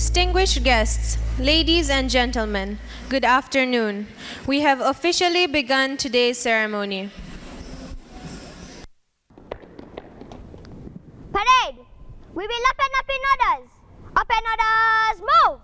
Distinguished guests, ladies and gentlemen, good afternoon. We have officially begun today's ceremony. Parade! We will open up in orders. Open orders, move!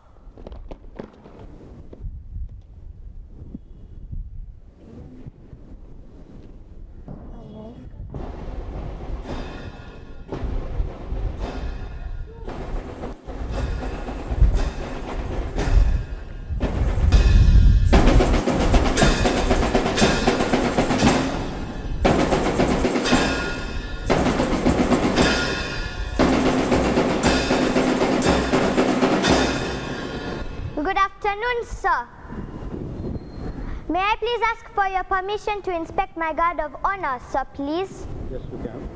Good afternoon, sir. May I please ask for your permission to inspect my guard of honor, sir, please? Yes, you can.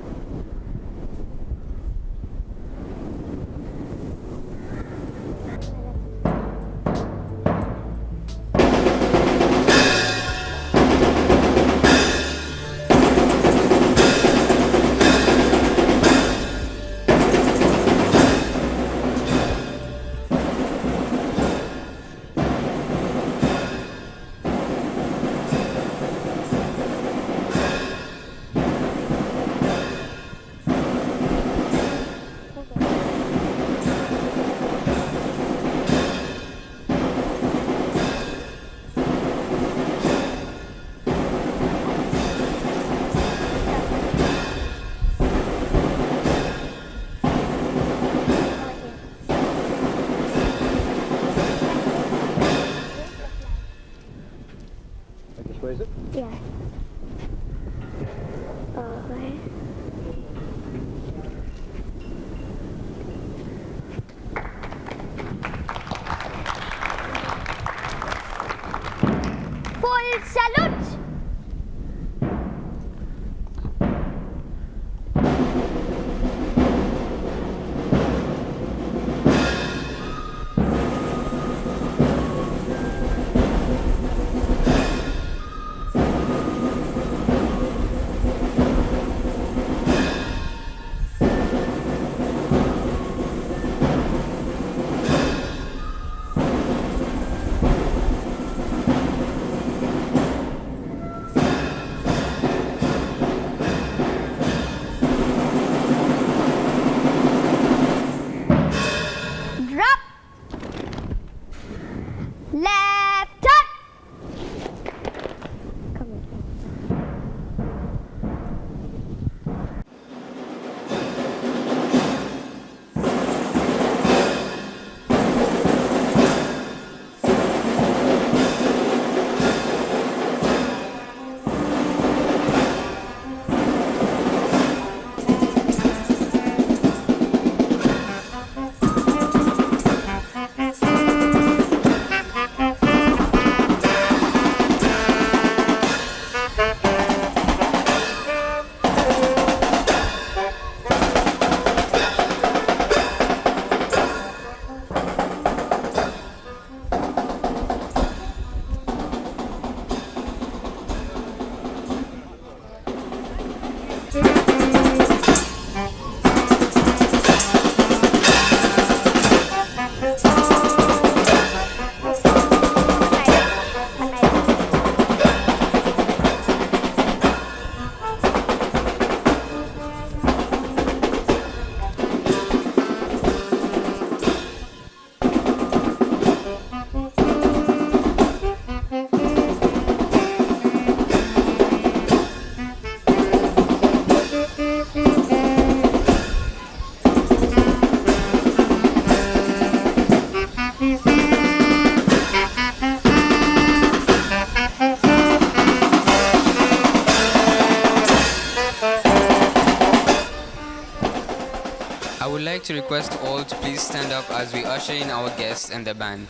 Raise it? Yeah. Right. Full salute! Drop. Left turn. Come here. I would like to request all to please stand up as we usher in our guests and the band.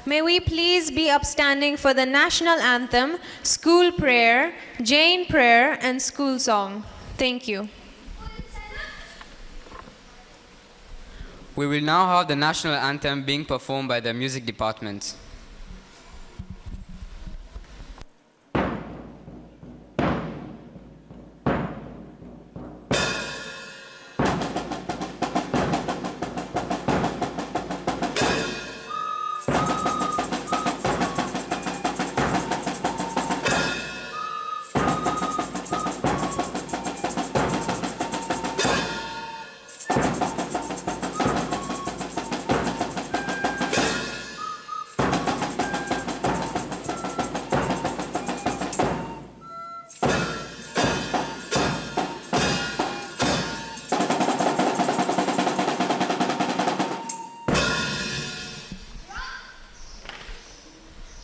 May we please be upstanding for the national anthem, school prayer, Jain prayer, and school song. Thank you. We will now have the national anthem being performed by the music department.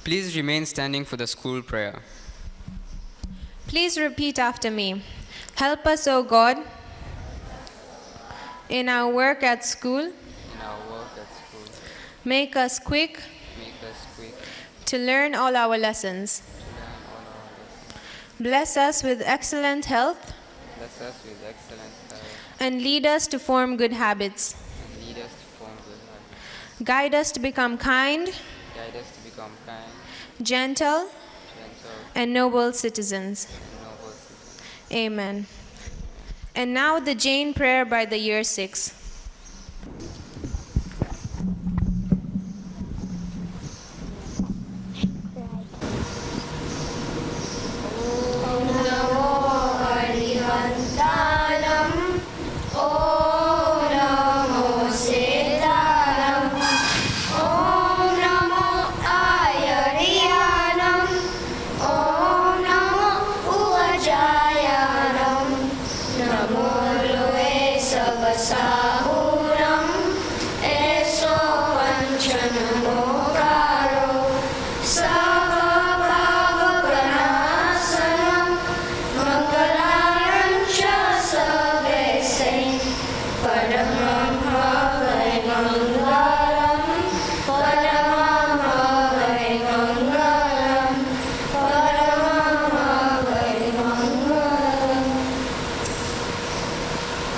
Please remain standing for the school prayer. Please repeat after me. Help us, O God, in our work at school. Make us quick to learn all our lessons. Bless us with excellent health and lead us to form good habits. Guide us to become kind, gentle, and noble citizens. Amen. And now the Jain prayer by the year 6.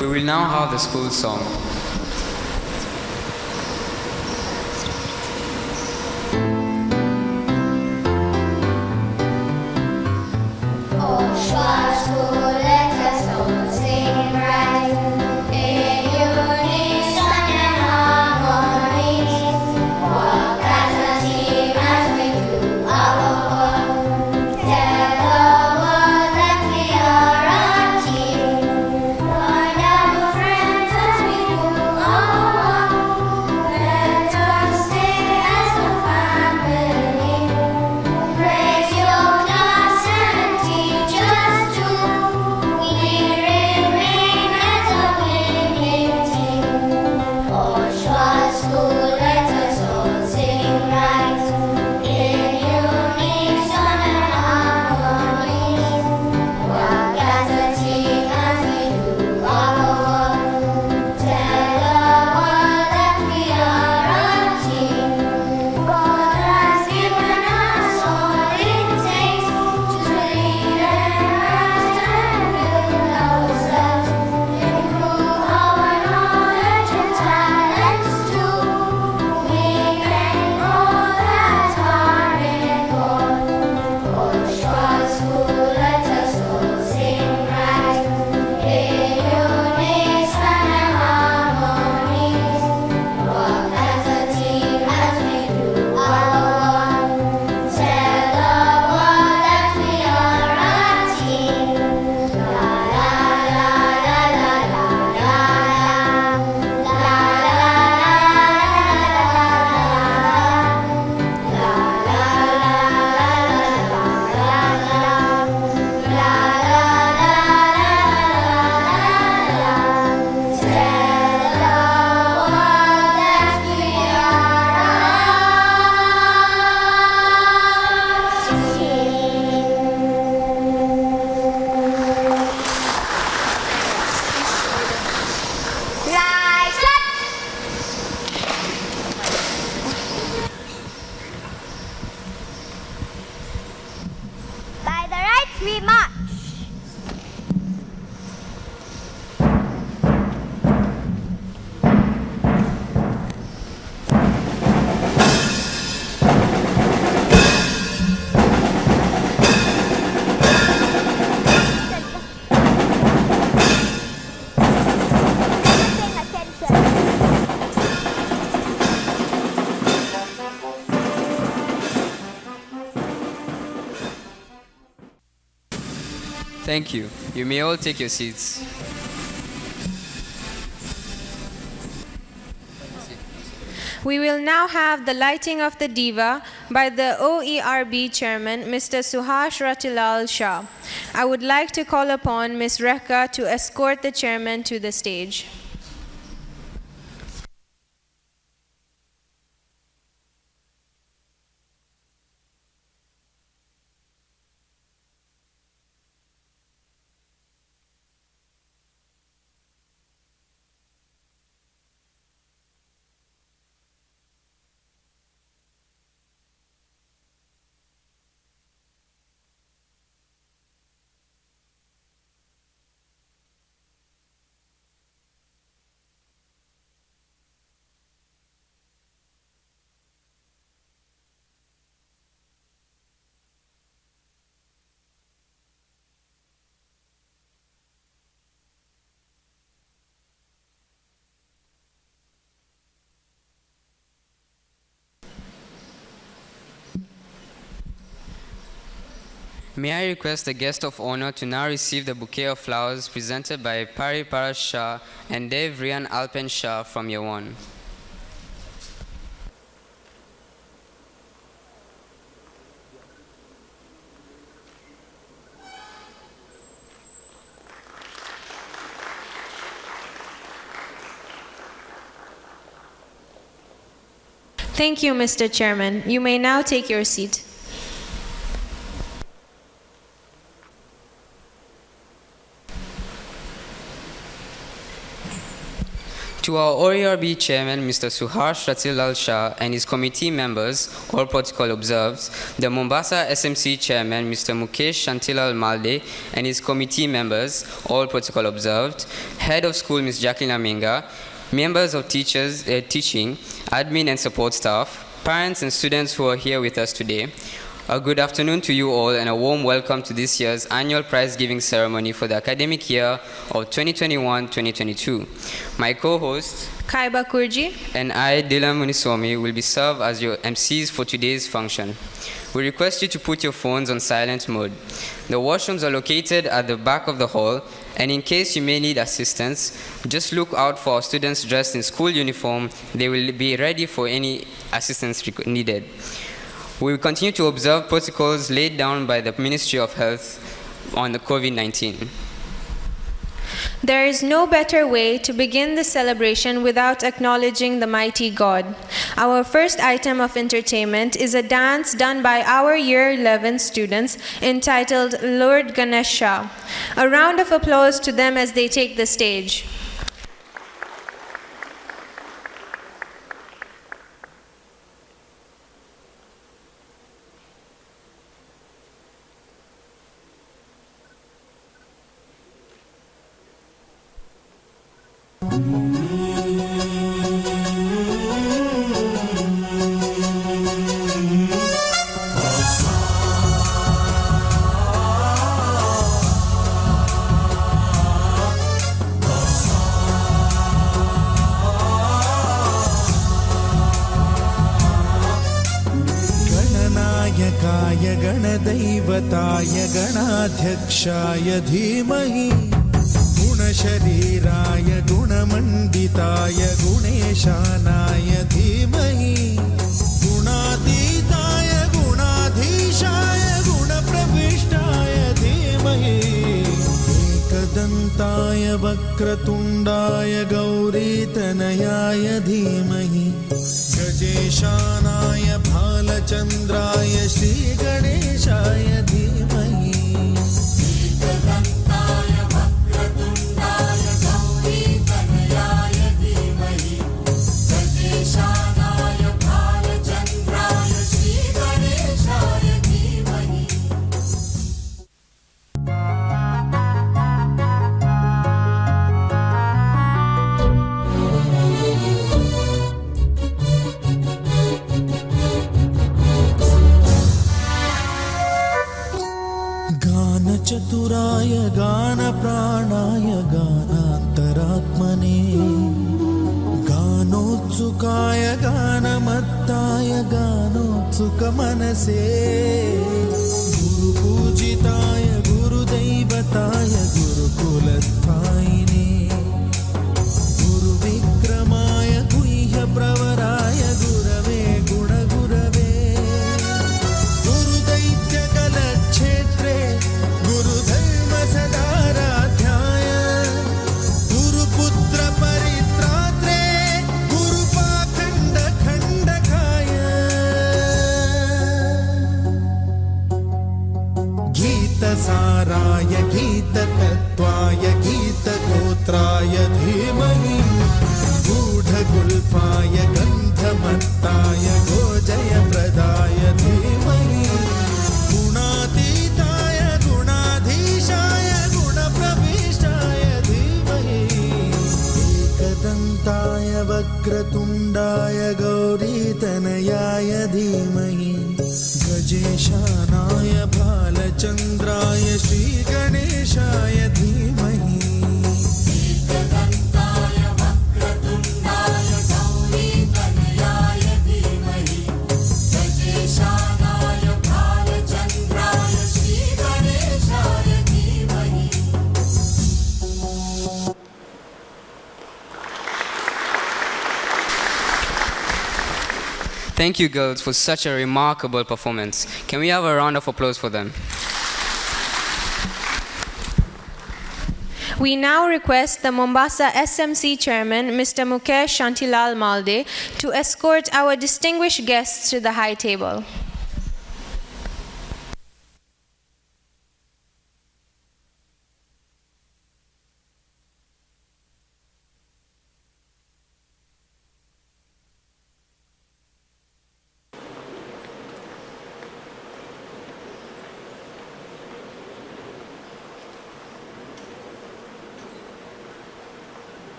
We will now have the school song. Wonderful friends as we do Thank you. You may all take your seats. We will now have the lighting of the Diva by the OERB chairman, Mr. Suhash Ratilal Shah. I would like to call upon Ms. Rekha to escort the chairman to the stage. May I request the guest of honor to now receive the bouquet of flowers presented by Pari Paras Shah and Dev Rian Alpen Shah from Year 1. Thank you, Mr. Chairman. You may now take your seat. To our OERB chairman, Mr. Suhash Ratilal Shah, and his committee members, all protocol observed, the Mombasa SMC chairman, Mr. Mukesh Shantilal Malde, and his committee members, all protocol observed, head of school, Ms. Jacqueline Aminga, members of teaching, admin and support staff, parents and students who are here with us today, a good afternoon to you all and a warm welcome to this year's annual prize giving ceremony for the academic year of 2021-2022. My co-host, Kaiba Kurji. and I, Dylan Muniswamy, will be served as your MCs for today's function. We request you to put your phones on silent mode. The washrooms are located at the back of the hall, and in case you may need assistance, just look out for our students dressed in school uniform. They will be ready for any assistance needed. We will continue to observe protocols laid down by the Ministry of Health on the COVID-19. There is no better way to begin the celebration without acknowledging the mighty God. Our first item of entertainment is a dance done by our Year 11 students entitled Lord Ganesha. A round of applause to them as they take the stage. गणनायकाय गणदैवताय गणाध्यक्षाय धीमहि गुणशरीराय गुणमण्डिताय गुणेशानाय धीमहि गुणातीताय गुणाधीशाय गुणप्रविष्टाय धीमहि एकदन्ताय वक्रतुण्डाय गौरीतनयाय धीमहि गजेशानाय भालचन्द्राय श्रीगणेशाय धीमहि एकदन्ताय वक्रतुण्डाय गौरीतनयाय धीमहि गजेशानाय भालचन्द्राय श्रीगणेशाय धीमहि चतुराय गानप्राणाय गानान्तरात्मने गानोत्सुकाय गानमत्ताय गानोत्सुकमनसे गुरुपूजिताय गुरुदेवाय गुरुदैवताय गुरुकुलस्थायिने गुरुविक्रमाय गुह्यप्रवराय गुरवे गुणगुरवे गुरुदैत्यकलक्षेत्रे गुरुधर्मसदाराध्याय गुरुपुत्रपरित्रात्रे गुरुपाखण्डखण्डकाय गीतसाराय गीततत्त्वाय गीतगोत्राय धीमहि गूढगुल्फाय गन्धमत्ताय गोजयप्रदाय धीमहि गुणातीताय गुणाधीशाय गुणप्रविष्टाय धीमहि एकदन्ताय वक्रतुण्डाय गौरीतनयाय धीमहि गजेशानाय भालचन्द्राय श्रीगणेशाय धीमहि एकदन्ताय वक्रतुण्डाय गौरीतनयाय धीमहि गजेशानाय भालचन्द्राय श्रीगणेशाय धीमहि Thank you, girls, for such a remarkable performance. Can we have a round of applause for them? We now request the Mombasa SMC Chairman, Mr. Mukesh Shantilal Malde, to escort our distinguished guests to the high table.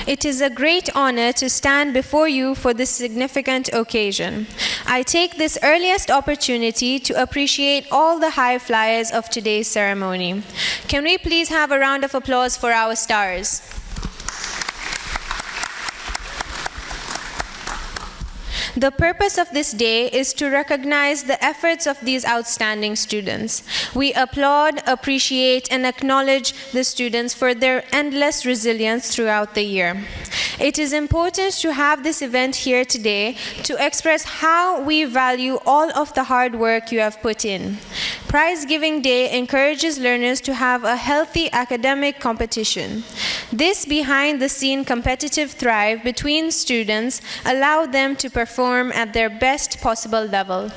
It is a great honor to stand before you for this significant occasion. I take this earliest opportunity to appreciate all the high flyers of today's ceremony. Can we please have a round of applause for our stars? The purpose of this day is to recognize the efforts of these outstanding students. We applaud, appreciate, and acknowledge the students for their endless resilience throughout the year. It is important to have this event here today to express how we value all of the hard work you have put in. Prize Giving Day encourages learners to have a healthy academic competition. This behind-the-scene competitive drive between students allow them to perform at their best possible level.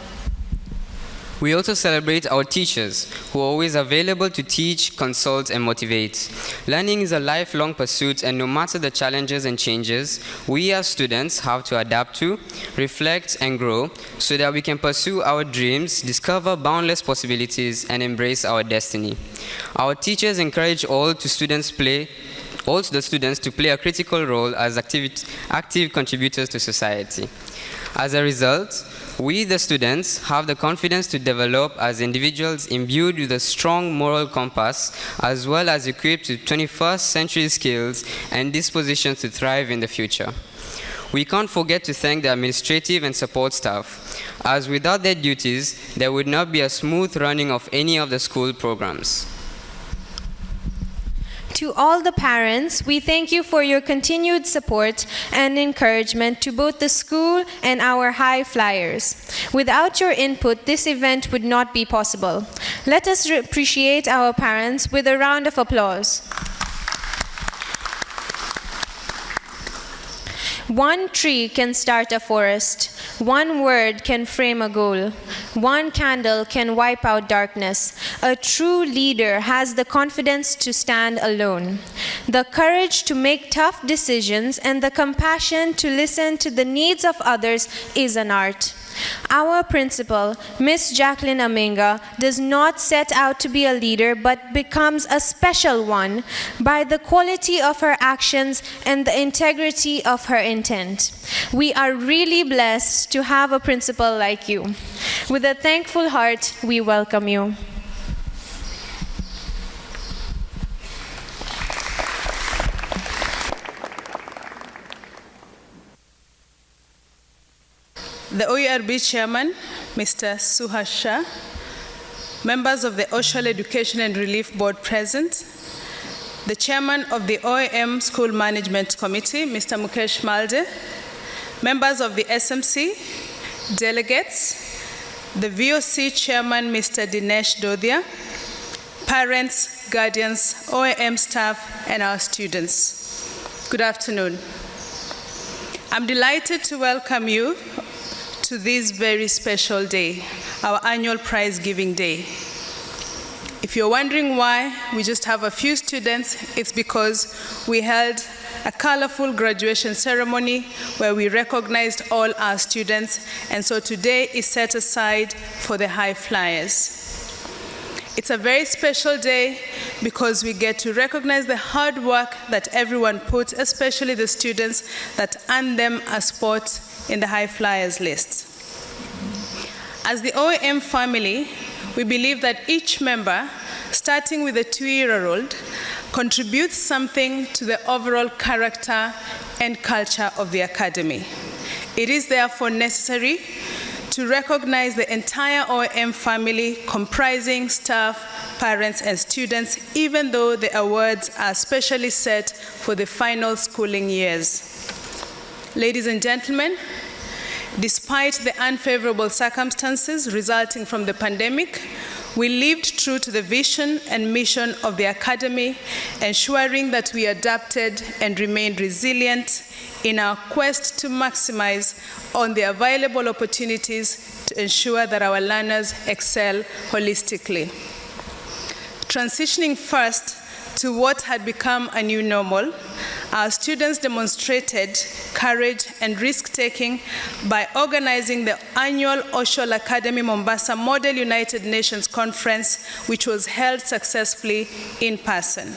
We also celebrate our teachers, who are always available to teach, consult, and motivate. Learning is a lifelong pursuit, and no matter the challenges and changes, we as students have to adapt to, reflect, and grow so that we can pursue our dreams, discover boundless possibilities, and embrace our destiny. Our teachers encourage all the students to play a critical role as active contributors to society. As a result, we, the students, have the confidence to develop as individuals imbued with a strong moral compass, as well as equipped with 21st century skills and dispositions to thrive in the future. We can't forget to thank the administrative and support staff, as without their duties, there would not be a smooth running of any of the school programs. To all the parents, we thank you for your continued support and encouragement to both the school and our high flyers. Without your input, this event would not be possible. Let us appreciate our parents with a round of applause. One tree can start a forest. One word can frame a goal. One candle can wipe out darkness. A true leader has the confidence to stand alone, the courage to make tough decisions, and the compassion to listen to the needs of others is an art. Our principal, Miss Jacqueline Amenga, does not set out to be a leader but becomes a special one by the quality of her actions and the integrity of her intent. We are really blessed to have a principal like you. With a thankful heart, we welcome you. The OERB Chairman, Mr. Suhasha, members of the Oshal Education and Relief Board present, the chairman of the OAM School Management Committee, Mr. Mukesh Malde, members of the SMC, delegates, the VOC chairman, Mr. Dinesh Dodhia, parents, guardians, OAM staff, and our students. Good afternoon. I'm delighted to welcome you to this very special day, our annual prize giving day. If you're wondering why we just have a few students, it's because we held a colorful graduation ceremony where we recognized all our students, and so today is set aside for the high flyers. It's a very special day because we get to recognize the hard work that everyone puts, especially the students that earn them a spot in the high flyers list. As the OAM family, we believe that each member, starting with a 2-year-old, contributes something to the overall character and culture of the academy. It is therefore necessary to recognize the entire OAM family comprising staff, parents, and students, even though the awards are specially set for the final schooling years. Ladies and gentlemen, despite the unfavorable circumstances resulting from the pandemic, we lived true to the vision and mission of the Academy, ensuring that we adapted and remained resilient in our quest to maximize on the available opportunities to ensure that our learners excel holistically. Transitioning first to what had become a new normal, our students demonstrated courage and risk-taking by organizing the annual Oshal Academy Mombasa Model United Nations Conference, which was held successfully in person.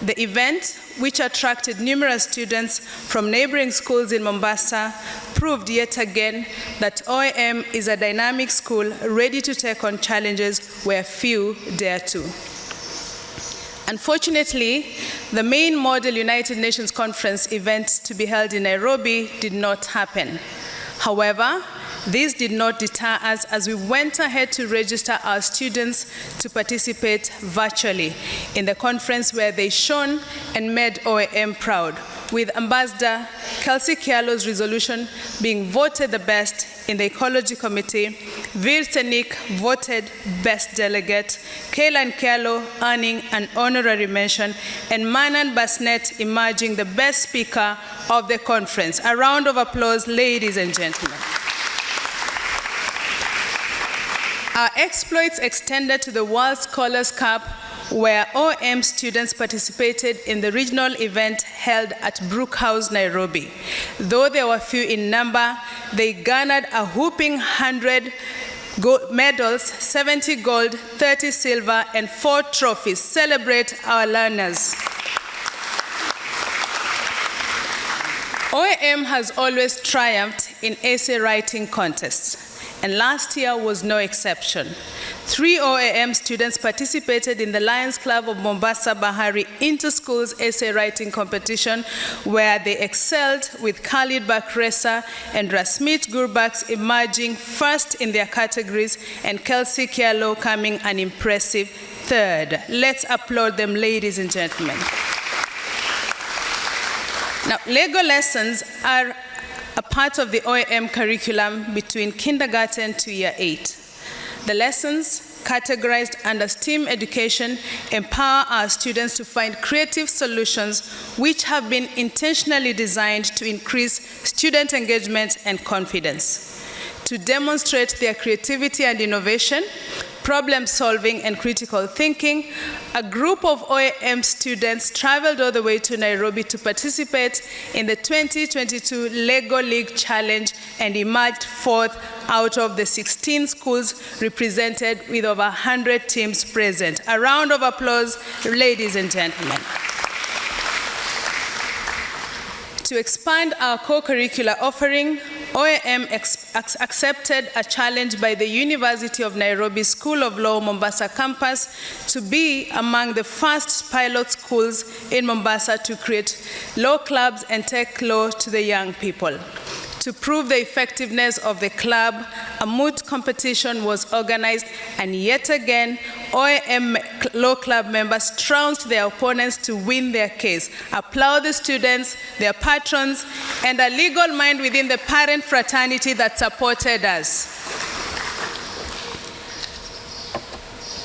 The event, which attracted numerous students from neighboring schools in Mombasa, proved yet again that OAM is a dynamic school ready to take on challenges where few dare to. Unfortunately, the main Model United Nations Conference event to be held in Nairobi did not happen. However, this did not deter us as we went ahead to register our students to participate virtually in the conference where they shone and made OAM proud, with Ambassador Kelsey Kialo's resolution being voted the best in the Ecology Committee, Veer Senik voted Best Delegate, Kaylan Kialo earning an honorary mention, and Manan Basnet emerging the Best Speaker of the conference. A round of applause, ladies and gentlemen. Our exploits extended to the World Scholars Cup, where OAM students participated in the regional event held at Brook House, Nairobi. Though there were few in number, they garnered a whopping 100 medals, 70 gold, 30 silver, and 4 trophies. Celebrate our learners. OAM has always triumphed in essay writing contests, and last year was no exception. 3 OAM students participated in the Lions Club of Mombasa Bahari Inter-Schools Essay Writing Competition, where they excelled, with Khalid Bakresa and Rasmeet Gurbaks emerging first in their categories and Kelsey Kialo coming an impressive 3rd. Let's applaud them, ladies and gentlemen. Now, Lego lessons are a part of the OAM curriculum between kindergarten to year 8. The lessons, categorized under STEAM education, empower our students to find creative solutions which have been intentionally designed to increase student engagement and confidence. To demonstrate their creativity and innovation, problem solving, and critical thinking, a group of OAM students traveled all the way to Nairobi to participate in the 2022 Lego League Challenge and emerged 4th out of the 16 schools represented, with over 100 teams present. A round of applause, ladies and gentlemen. To expand our co-curricular offering, OAM accepted a challenge by the University of Nairobi School of Law Mombasa campus to be among the first pilot schools in Mombasa to create law clubs and take law to the young people. To prove the effectiveness of the club, a moot competition was organized, and yet again, OAM Law Club members trounced their opponents to win their case. Applaud the students, their patrons, and a legal mind within the parent fraternity that supported us.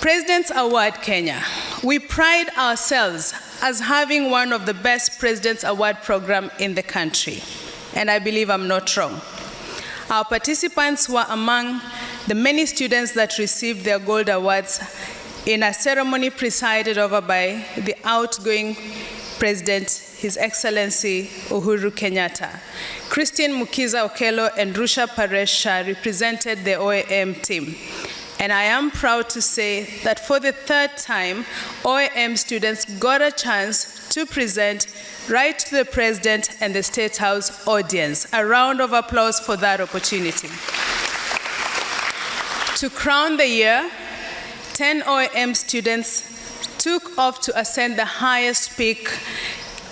President's Award Kenya. We pride ourselves as having one of the best President's Award program in the country, and I believe I'm not wrong. Our participants were among the many students that received their gold awards in a ceremony presided over by the outgoing President, His Excellency Uhuru Kenyatta. Christine Mukiza Okello and Rusha Paresh Shah represented the OAM team. And I am proud to say that for the third time, OAM students got a chance to present right to the President and the State House audience. A round of applause for that opportunity. To crown the year, 10 OAM students took off to ascend the highest peak,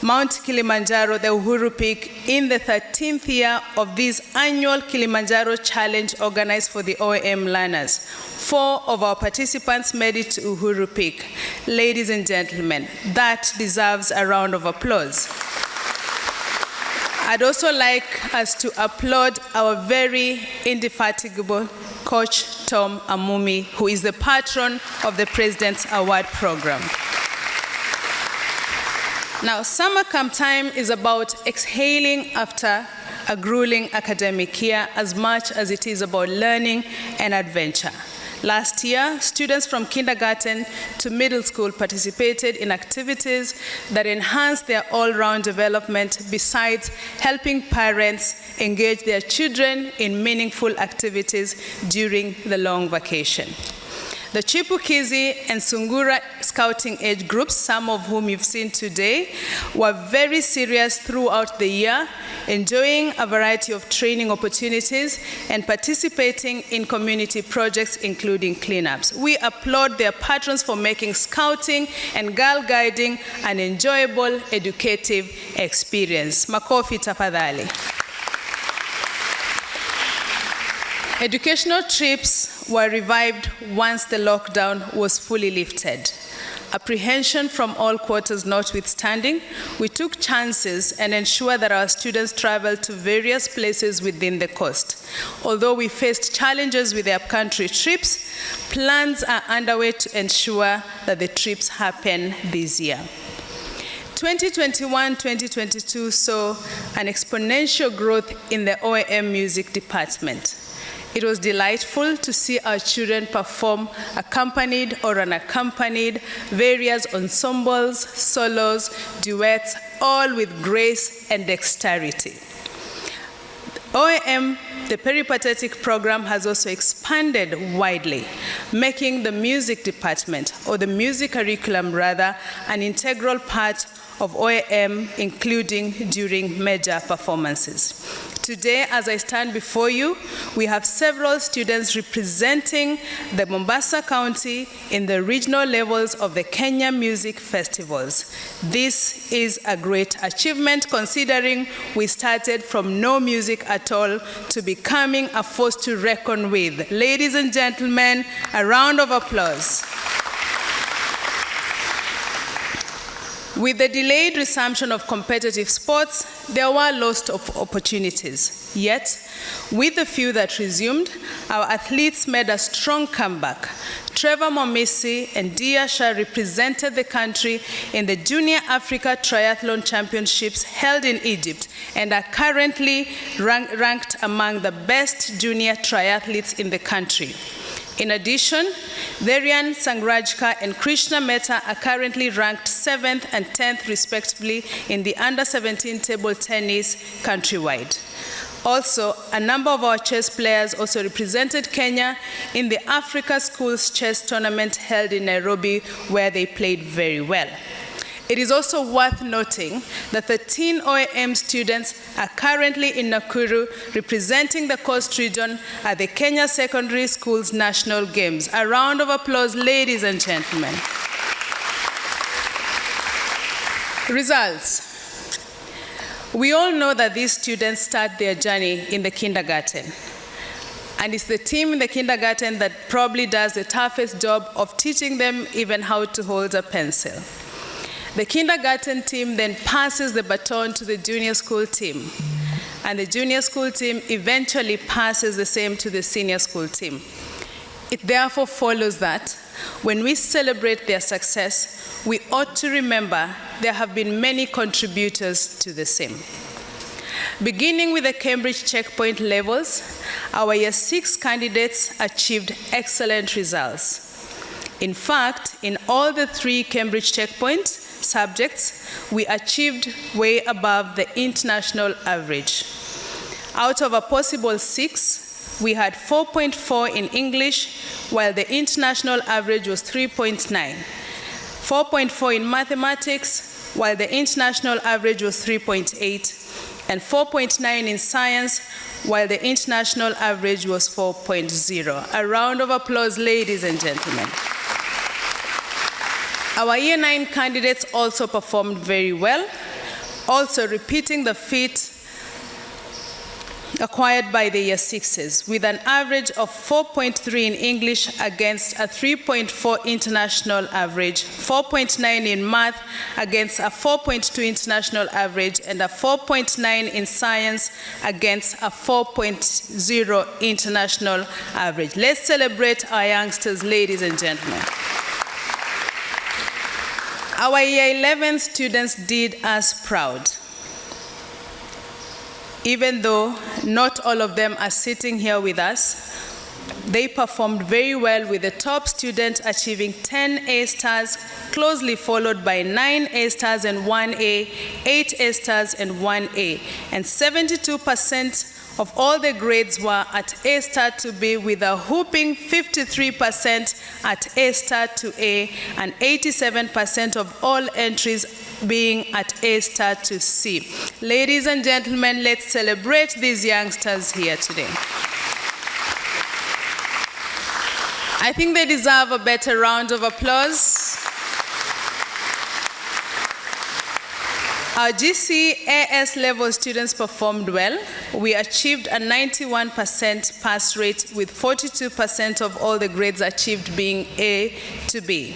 Mount Kilimanjaro, the Uhuru Peak, in the 13th year of this annual Kilimanjaro Challenge organized for the OAM learners. 4 of our participants made it to Uhuru Peak. Ladies and gentlemen, that deserves a round of applause. I'd also like us to applaud our very indefatigable Coach Tom Amumi, who is the patron of the President's Award Program. Now, summer camp time is about exhaling after a grueling academic year as much as it is about learning and adventure. Last year, students from kindergarten to middle school participated in activities that enhanced their all-round development besides helping parents engage their children in meaningful activities during the long vacation. The Chipukizi and Sungura scouting age groups, some of whom you've seen today, were very serious throughout the year, enjoying a variety of training opportunities and participating in community projects, including cleanups. We applaud their patrons for making scouting and girl guiding an enjoyable, educative experience. Makofi tafadhali. Educational trips were revived once the lockdown was fully lifted. Apprehension from all quarters notwithstanding, we took chances and ensured that our students traveled to various places within the coast. Although we faced challenges with the upcountry trips, plans are underway to ensure that the trips happen this year. 2021-2022 saw an exponential growth in the OAM music department. It was delightful to see our children perform accompanied or unaccompanied, various ensembles, solos, duets, all with grace and dexterity. OAM, the peripatetic program, has also expanded widely, making the music department, or the music curriculum rather, an integral part of OAM, including during major performances. Today, as I stand before you, we have several students representing the Mombasa County in the regional levels of the Kenya Music Festivals. This is a great achievement considering we started from no music at all to becoming a force to reckon with. Ladies and gentlemen, a round of applause. With the delayed resumption of competitive sports, there were lost opportunities. Yet, with the few that resumed, our athletes made a strong comeback. Trevor Momisi and Dia Shah represented the country in the Junior Africa Triathlon Championships held in Egypt and are currently ranked among the best junior triathletes in the country. In addition, Derian Sangrajka and Krishna Mehta are currently ranked 7th and 10th respectively in the under-17 table tennis countrywide. Also, a number of our chess players also represented Kenya in the Africa Schools Chess Tournament held in Nairobi, where they played very well. It is also worth noting that 13 OAM students are currently in Nakuru representing the Coast region at the Kenya Secondary Schools National Games. A round of applause, ladies and gentlemen. Results. We all know that these students start their journey in the kindergarten. And it's the team in the kindergarten that probably does the toughest job of teaching them even how to hold a pencil. The kindergarten team then passes the baton to the junior school team. And the junior school team eventually passes the same to the senior school team. It therefore follows that when we celebrate their success, we ought to remember there have been many contributors to the same. Beginning with the Cambridge checkpoint levels, our Year 6 candidates achieved excellent results. In fact, in all the 3 Cambridge checkpoint subjects, we achieved way above the international average. Out of a possible 6, we had 4.4 in English, while the international average was 3.9. 4.4 in mathematics, while the international average was 3.8. And 4.9 in science, while the international average was 4.0. A round of applause, ladies and gentlemen. Our Year 9 candidates also performed very well, also repeating the feat acquired by the Year 6s, with an average of 4.3 in English against a 3.4 international average, 4.9 in math against a 4.2 international average, and a 4.9 in science against a 4.0 international average. Let's celebrate our youngsters, ladies and gentlemen. Our Year 11 students did us proud. Even though not all of them are sitting here with us, they performed very well, with the top student achieving 10 A stars, closely followed by 9 A stars and 1 A, 8 A stars and 1 A. And 72% of all the grades were at A star to B, with a whooping 53% at A star to A, and 87% of all entries being at A star to C. Ladies and gentlemen, let's celebrate these youngsters here today. I think they deserve a better round of applause. Our GCAS level students performed well. We achieved a 91% pass rate, with 42% of all the grades achieved being A to B.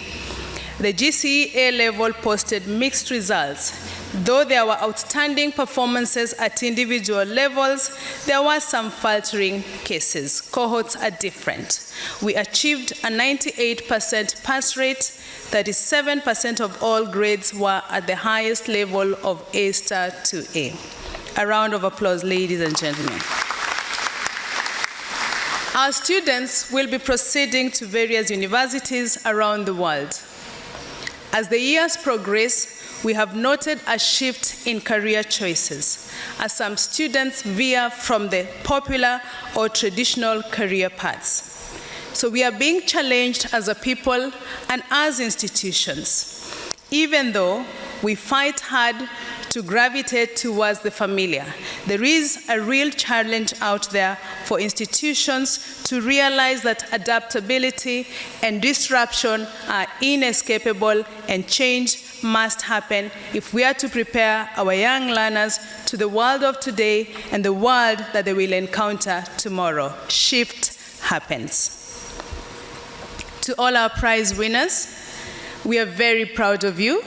The GCE level posted mixed results. Though there were outstanding performances at individual levels, there were some faltering cases. Cohorts are different. We achieved a 98% pass rate. 37% of all grades were at the highest level of A star to A. A round of applause, ladies and gentlemen. Our students will be proceeding to various universities around the world. As the years progress, we have noted a shift in career choices, as some students veer from the popular or traditional career paths. So we are being challenged as a people and as institutions, even though we fight hard to gravitate towards the familiar. There is a real challenge out there for institutions to realize that adaptability and disruption are inescapable, and change must happen if we are to prepare our young learners to the world of today and the world that they will encounter tomorrow. Shift happens. To all our prize winners, we are very proud of you.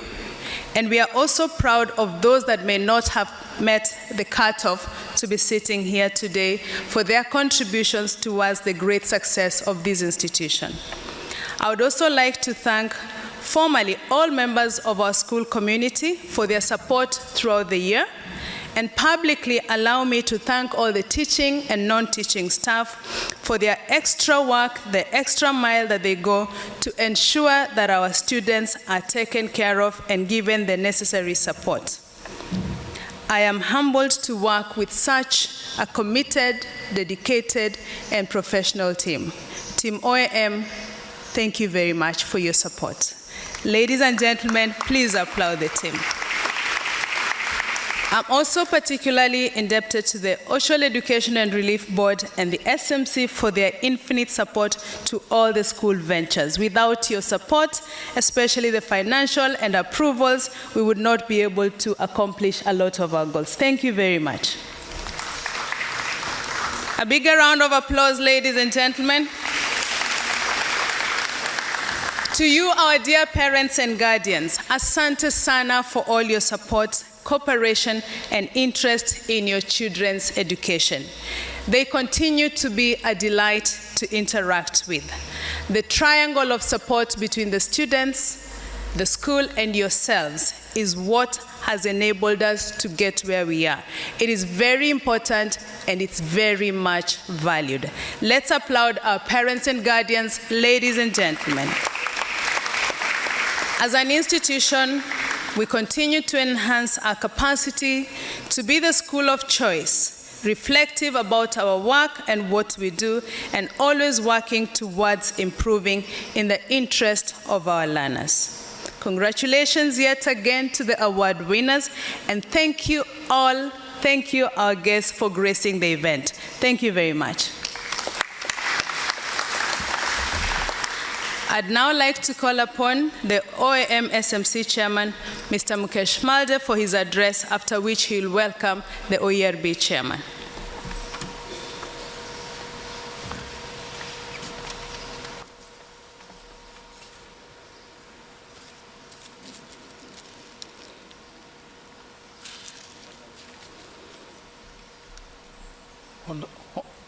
And we are also proud of those that may not have met the cutoff to be sitting here today for their contributions towards the great success of this institution. I would also like to thank formally all members of our school community for their support throughout the year, and publicly allow me to thank all the teaching and non-teaching staff for their extra work, the extra mile that they go to ensure that our students are taken care of and given the necessary support. I am humbled to work with such a committed, dedicated, and professional team. Team OAM, thank you very much for your support. Ladies and gentlemen, please applaud the team. I'm also particularly indebted to the Oshol Education and Relief Board and the SMC for their infinite support to all the school ventures. Without your support, especially the financial and approvals, we would not be able to accomplish a lot of our goals. Thank you very much. A bigger round of applause, ladies and gentlemen. To you, our dear parents and guardians, asante sana for all your support, cooperation, and interest in your children's education. They continue to be a delight to interact with. The triangle of support between the students, the school, and yourselves is what has enabled us to get where we are. It is very important and it's very much valued. Let's applaud our parents and guardians, ladies and gentlemen. As an institution, we continue to enhance our capacity to be the school of choice, reflective about our work and what we do, and always working towards improving in the interest of our learners. Congratulations yet again to the award winners, and thank you all, thank you our guests for gracing the event. Thank you very much. I'd now like to call upon the OAM SMC Chairman, Mr. Mukesh Malde, for his address, after which he'll welcome the OERB Chairman.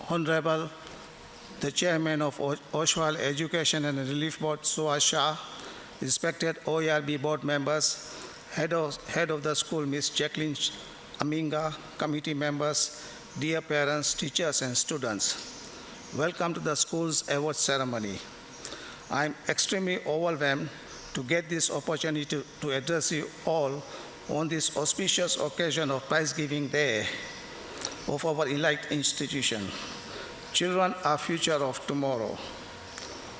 Honorable, the Chairman of Oshwal Education and Relief Board, Suha Shah, respected OERB board members, head of the school, Ms. Jacqueline Aminga, committee members, dear parents, teachers, and students. Welcome to the school's award ceremony. I'm extremely overwhelmed to get this opportunity to address you all on this auspicious occasion of Prize Giving Day of our elite institution. Children are future of tomorrow.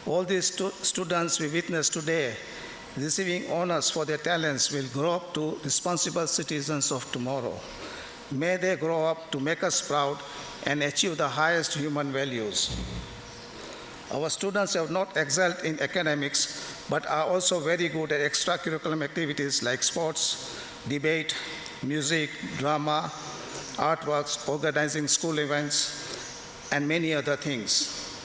All these students we witness today receiving honors for their talents will grow up to responsible citizens of tomorrow. May they grow up to make us proud and achieve the highest human values. Our students have not excelled in academics, but are also very good at extracurricular activities like sports, debate, music, drama, artworks, organizing school events, and many other things.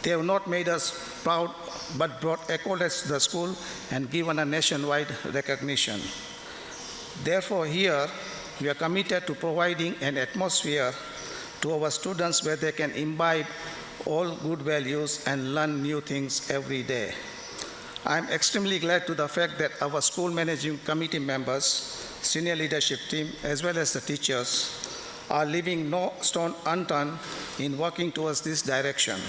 They have not made us proud, but brought accolades to the school and given a nationwide recognition. Therefore, here, we are committed to providing an atmosphere to our students where they can imbibe all good values and learn new things every day. I'm extremely glad to the fact that our school managing committee members, senior leadership team, as well as the teachers, are leaving no stone unturned in working towards this direction.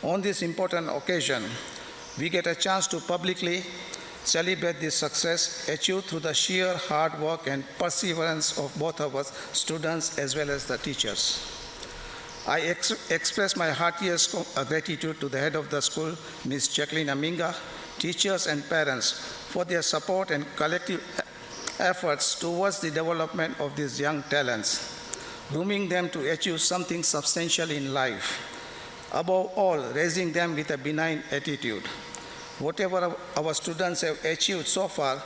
On this important occasion, we get a chance to publicly celebrate this success achieved through the sheer hard work and perseverance of both of us, students as well as the teachers. I express my heartiest gratitude to the head of the school, Ms. Jacqueline Aminga, teachers and parents for their support and collective efforts towards the development of these young talents, grooming them to achieve something substantial in life. Above all, raising them with a benign attitude. Whatever our students have achieved so far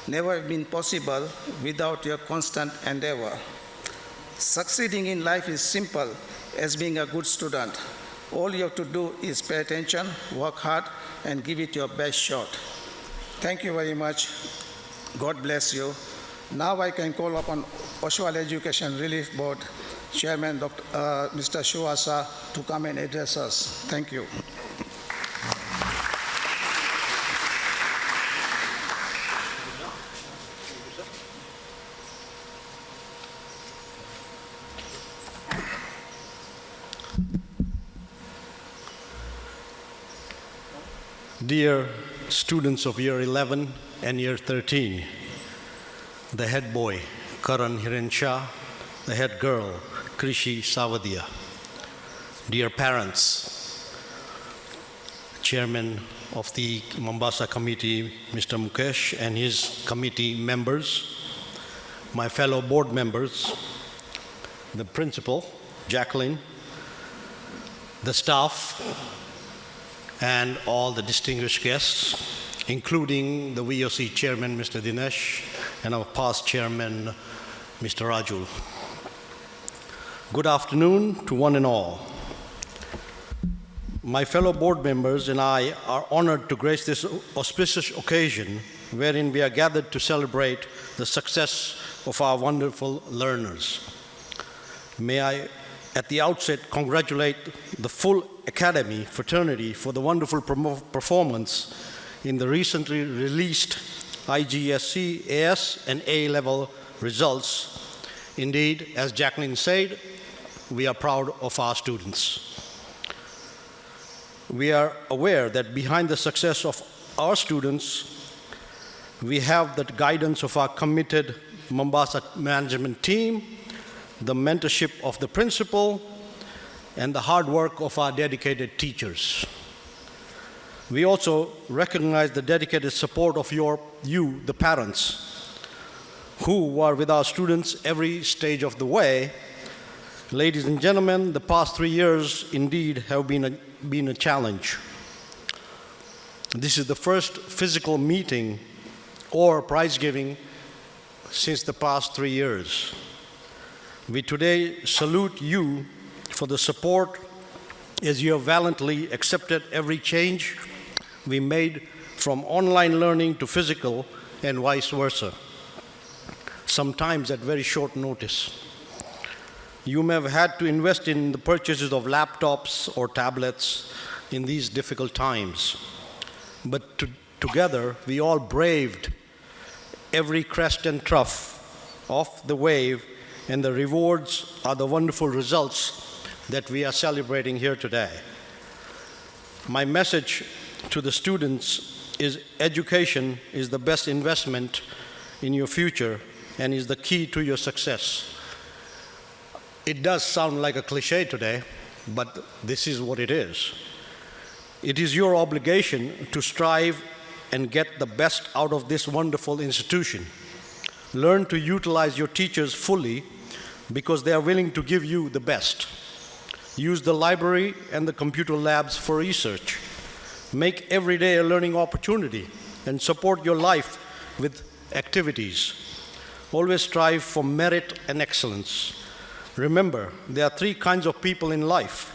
never have been possible without your constant endeavor. Succeeding in life is simple as being a good student. All you have to do is pay attention, work hard, and give it your best shot. Thank you very much. God bless you. Now I can call upon Oshwal Education Relief Board Chairman, Mr. Suha Shah, to come and address us. Thank you. Dear students of year 11 and year 13, the head boy, Karan Hiren Shah, the head girl, Krishi Savadia. Dear parents, Chairman of the Mombasa Committee, Mr. Mukesh, and his committee members, my fellow board members, the principal, Jacqueline, the staff, and all the distinguished guests, including the VOC chairman, Mr. Dinesh, and our past chairman, Mr. Rajul. Good afternoon to one and all. My fellow board members and I are honored to grace this auspicious occasion wherein we are gathered to celebrate the success of our wonderful learners. May I, at the outset, congratulate the full Academy fraternity for the wonderful performance in the recently released IGSC, AS, and A-level results. Indeed, as Jacqueline said, we are proud of our students. We are aware that behind the success of our students, we have the guidance of our committed Mombasa management team, the mentorship of the principal, and the hard work of our dedicated teachers. We also recognize the dedicated support of you, the parents, who are with our students every stage of the way. Ladies and gentlemen, the past 3 years indeed have been a challenge. This is the first physical meeting or prize giving since the past 3 years. We today salute you for the support as you have valiantly accepted every change we made from online learning to physical and vice versa, sometimes at very short notice. You may have had to invest in the purchases of laptops or tablets in these difficult times. But together, we all braved every crest and trough of the wave, and the rewards are the wonderful results that we are celebrating here today. My message to the students is education is the best investment in your future and is the key to your success. It does sound like a cliche today, but this is what it is. It is your obligation to strive and get the best out of this wonderful institution. Learn to utilize your teachers fully because they are willing to give you the best. Use the library and the computer labs for research. Make every day a learning opportunity and support your life with activities. Always strive for merit and excellence. Remember, there are 3 kinds of people in life: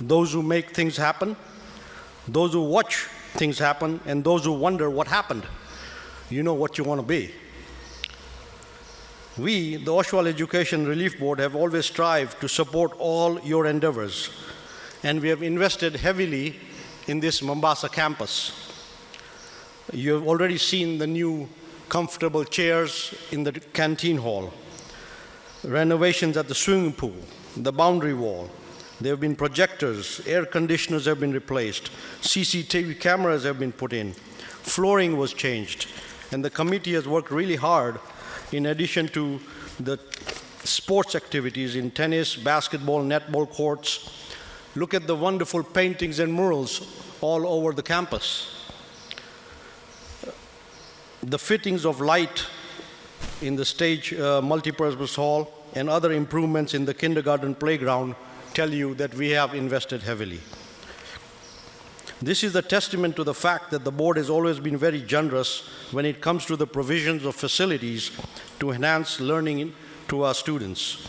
those who make things happen, those who watch things happen, and those who wonder what happened. You know what you want to be. We, the Oswald Education Relief Board, have always strived to support all your endeavors, and we have invested heavily in this Mombasa campus. You have already seen the new comfortable chairs in the canteen hall, renovations at the swimming pool, the boundary wall. There have been projectors, air conditioners have been replaced, CCTV cameras have been put in, flooring was changed, and the committee has worked really hard in addition to the sports activities in tennis, basketball, netball courts. Look at the wonderful paintings and murals all over the campus. The fittings of light in the stage multipurpose hall and other improvements in the kindergarten playground tell you that we have invested heavily. This is a testament to the fact that the board has always been very generous when it comes to the provisions of facilities to enhance learning to our students.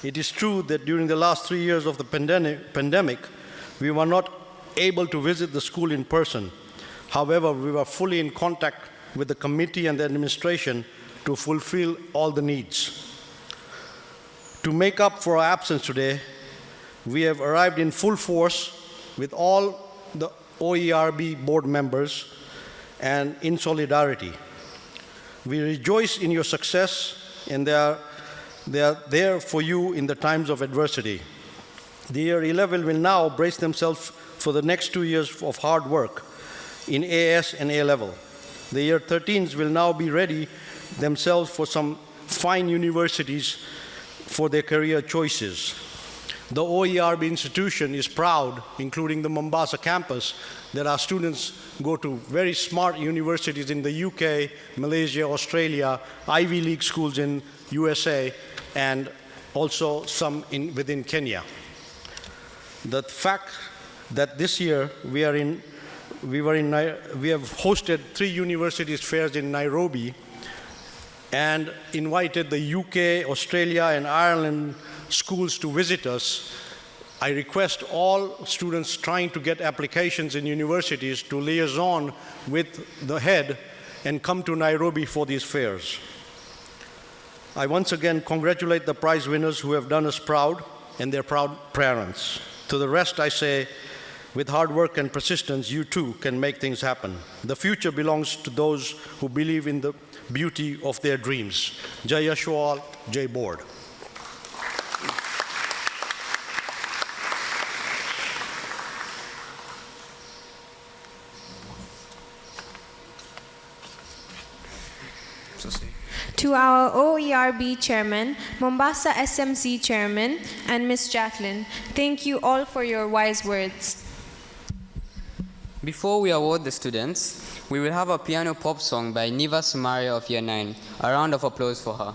It is true that during the last 3 years of the pandemic, we were not able to visit the school in person. However, we were fully in contact with the committee and the administration to fulfill all the needs. To make up for our absence today, we have arrived in full force with all the OERB board members and in solidarity. We rejoice in your success, and they are there for you in the times of adversity. The year 11 will now brace themselves for the next 2 years of hard work in AS and A level. The year 13s will now be ready themselves for some fine universities for their career choices. The OERB institution is proud, including the Mombasa campus, that our students go to very smart universities in the UK, Malaysia, Australia, Ivy League schools in USA, and also some within Kenya. The fact that this year we have hosted 3 universities fairs in Nairobi and invited the UK, Australia, and Ireland schools to visit us, I request all students trying to get applications in universities to liaison with the head and come to Nairobi for these fairs. I once again congratulate the prize winners who have done us proud and their proud parents. To the rest, I say, with hard work and persistence, you too can make things happen. The future belongs to those who believe in the beauty of their dreams. Jai Yashwal, Jai Board. To our OERB Chairman, Mombasa SMC Chairman, and Ms. Jacqueline, thank you all for your wise words. Before we award the students, we will have a piano pop song by Niva Sumaria of Year 9. A round of applause for her.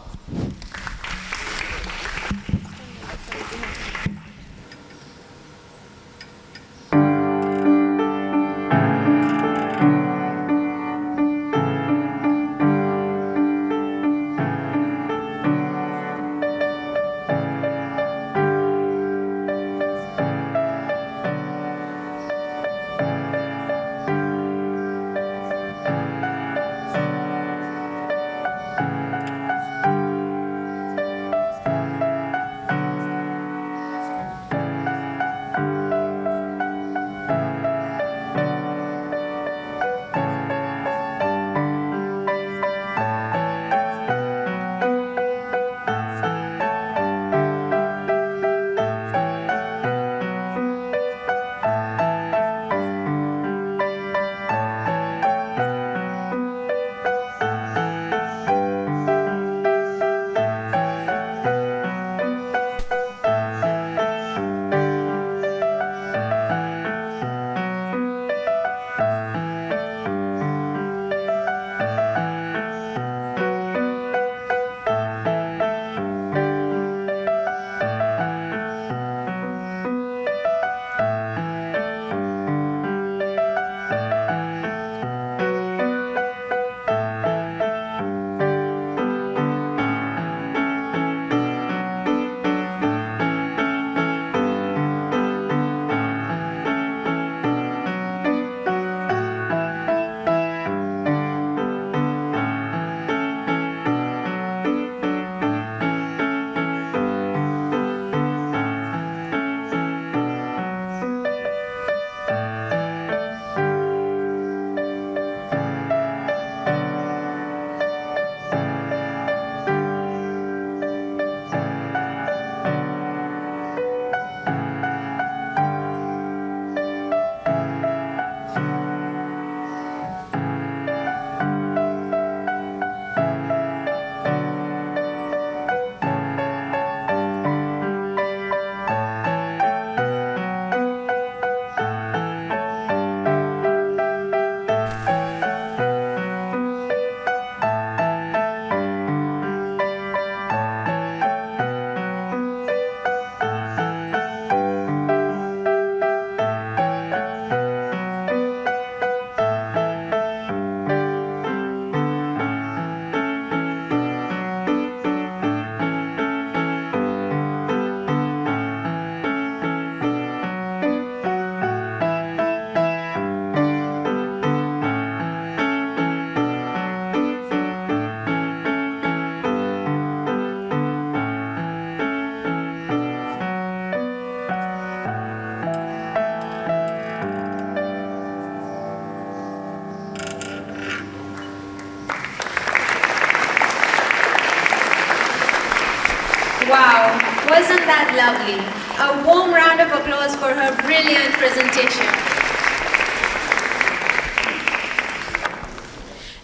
Wow, wasn't that lovely? A warm round of applause for her brilliant presentation.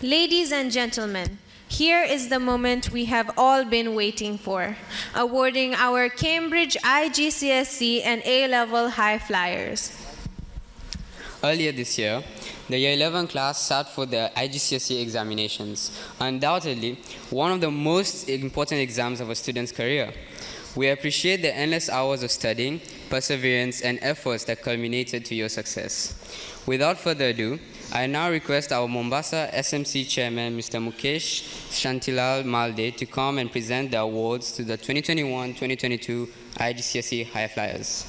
Ladies and gentlemen, here is the moment we have all been waiting for, awarding our Cambridge IGCSE and A-level high flyers. Earlier this year, the Year 11 class sat for the IGCSE examinations, undoubtedly one of the most important exams of a student's career. We appreciate the endless hours of studying, perseverance, and efforts that culminated to your success. Without further ado, I now request our Mombasa SMC Chairman, Mr. Mukesh Shantilal Malde, to come and present the awards to the 2021-2022 IGCSE High Flyers.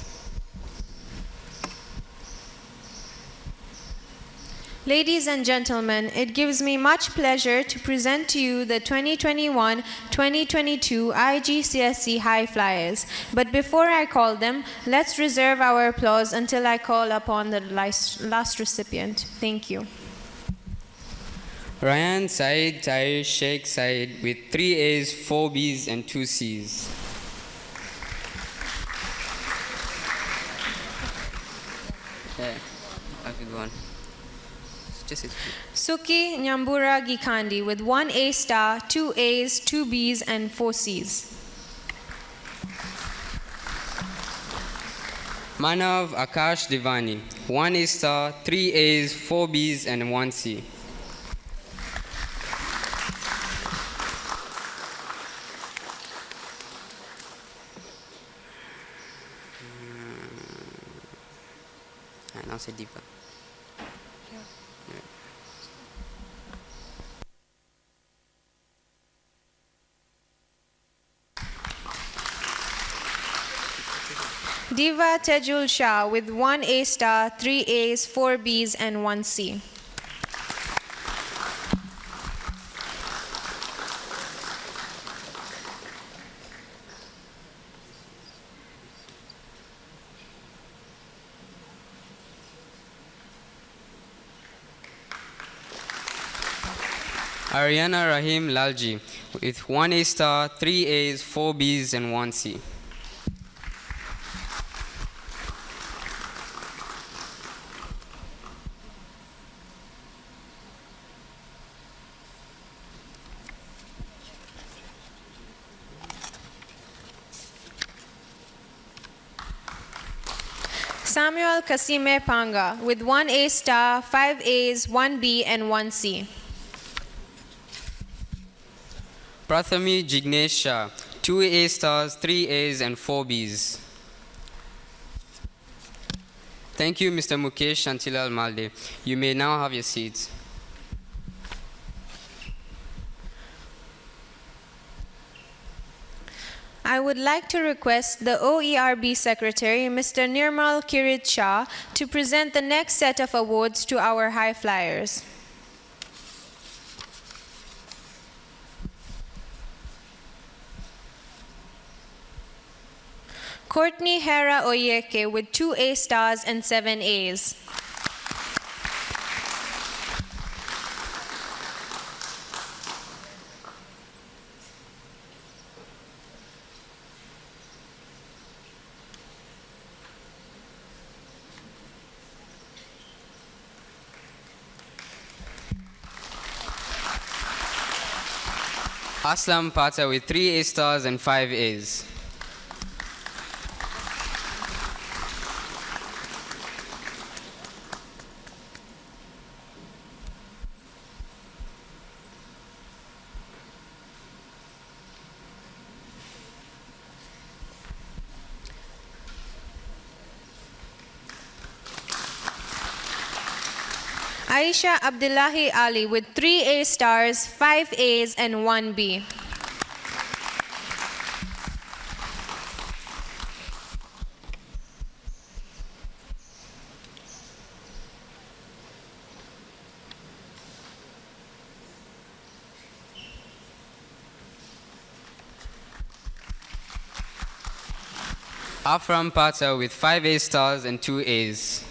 Ladies and gentlemen, it gives me much pleasure to present to you the 2021-2022 IGCSE High Flyers. But before I call them, let's reserve our applause until I call upon the last recipient. Thank you. Ryan Said Tahir Sheikh Said with 3 A's, 4 B's, and 2 C's. Yeah, I could go on. Suki Nyambura Gikandi with 1 A star, 2 A's, 2 B's, and 4 C's. Manav Akash Divani, 1 A star, 3 A's, 4 B's, and 1 C. And now say Deepa. Diva Tejul Shah with 1 A star, 3 A's, 4 B's, and 1 C. Ariana Rahim Lalji with 1 A star, 3 A's, 4 B's, and 1 C. Samuel Kasime Panga with 1 A star, 5 A's, 1 B, and 1 C. Prathami Jignesh Shah, 2 A stars, 3 A's, and 4 B's. Thank you, Mr. Mukesh Shantilal Malde. You may now have your seats. I would like to request the OERB Secretary, Mr. Nirmal Kirit Shah, to present the next set of awards to our high flyers. Courtney Hera Oyeke with 2 A stars and 7 A's. Aslam Pata with 3 A stars and 5 A's. Aisha Abdullahi Ali with 3 A stars, 5 A's, and 1 B. Afram Pata with 5 A stars and 2 A's.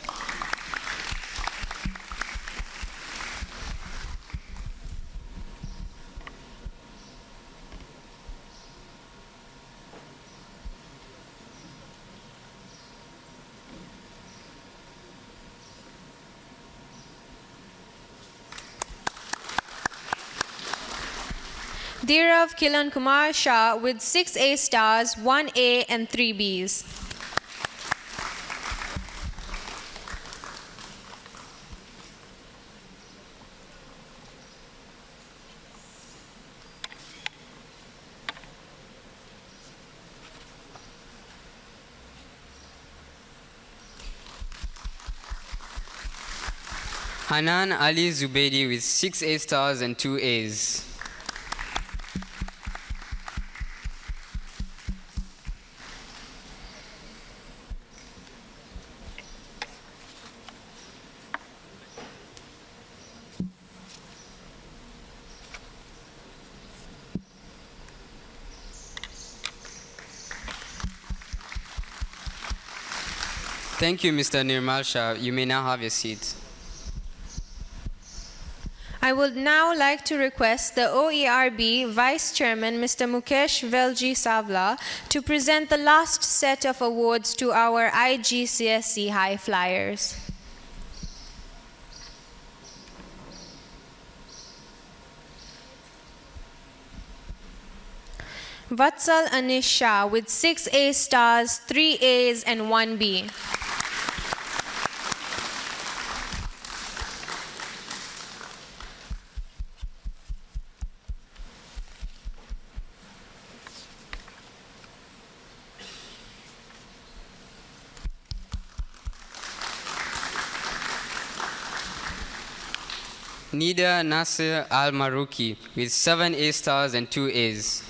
Dhirav Kilan Kumar Shah with 6 A stars, 1 A, and 3 B's. Hanan Ali Zubaidi with 6 A stars and 2 A's. Thank you, Mr. Nirmal Shah. You may now have your seat. I would now like to request the OERB Vice Chairman, Mr. Mukesh Velji Savla, to present the last set of awards to our IGCSE High Flyers. Vatsal Anish Shah with 6 A stars, 3 A's and 1 B. Nida Nasir Al-Maruki with 7 A stars and 2 A's.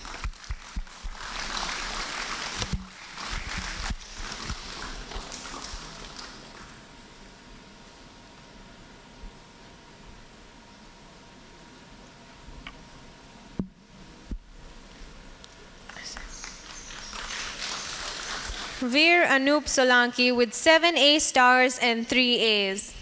Veer Anup Solanki with 7 A stars and 3 A's.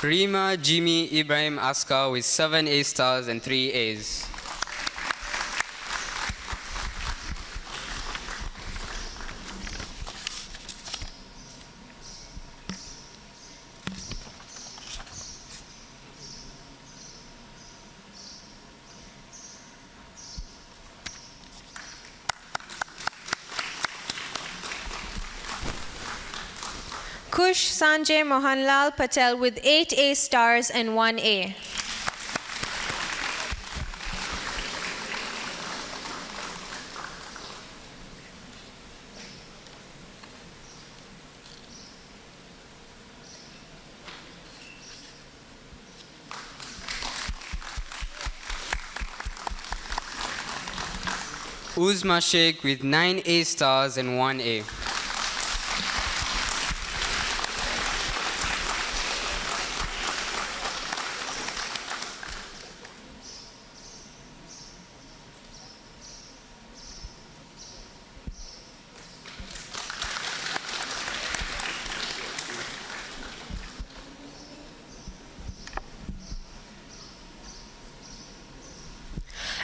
Rima Jimmy Ibrahim Askar with 7 A stars and 3 A's. Kush Sanjay Mohanlal Patel with 8 A stars and 1 A. Uzma Sheikh with 9 A stars and 1 A.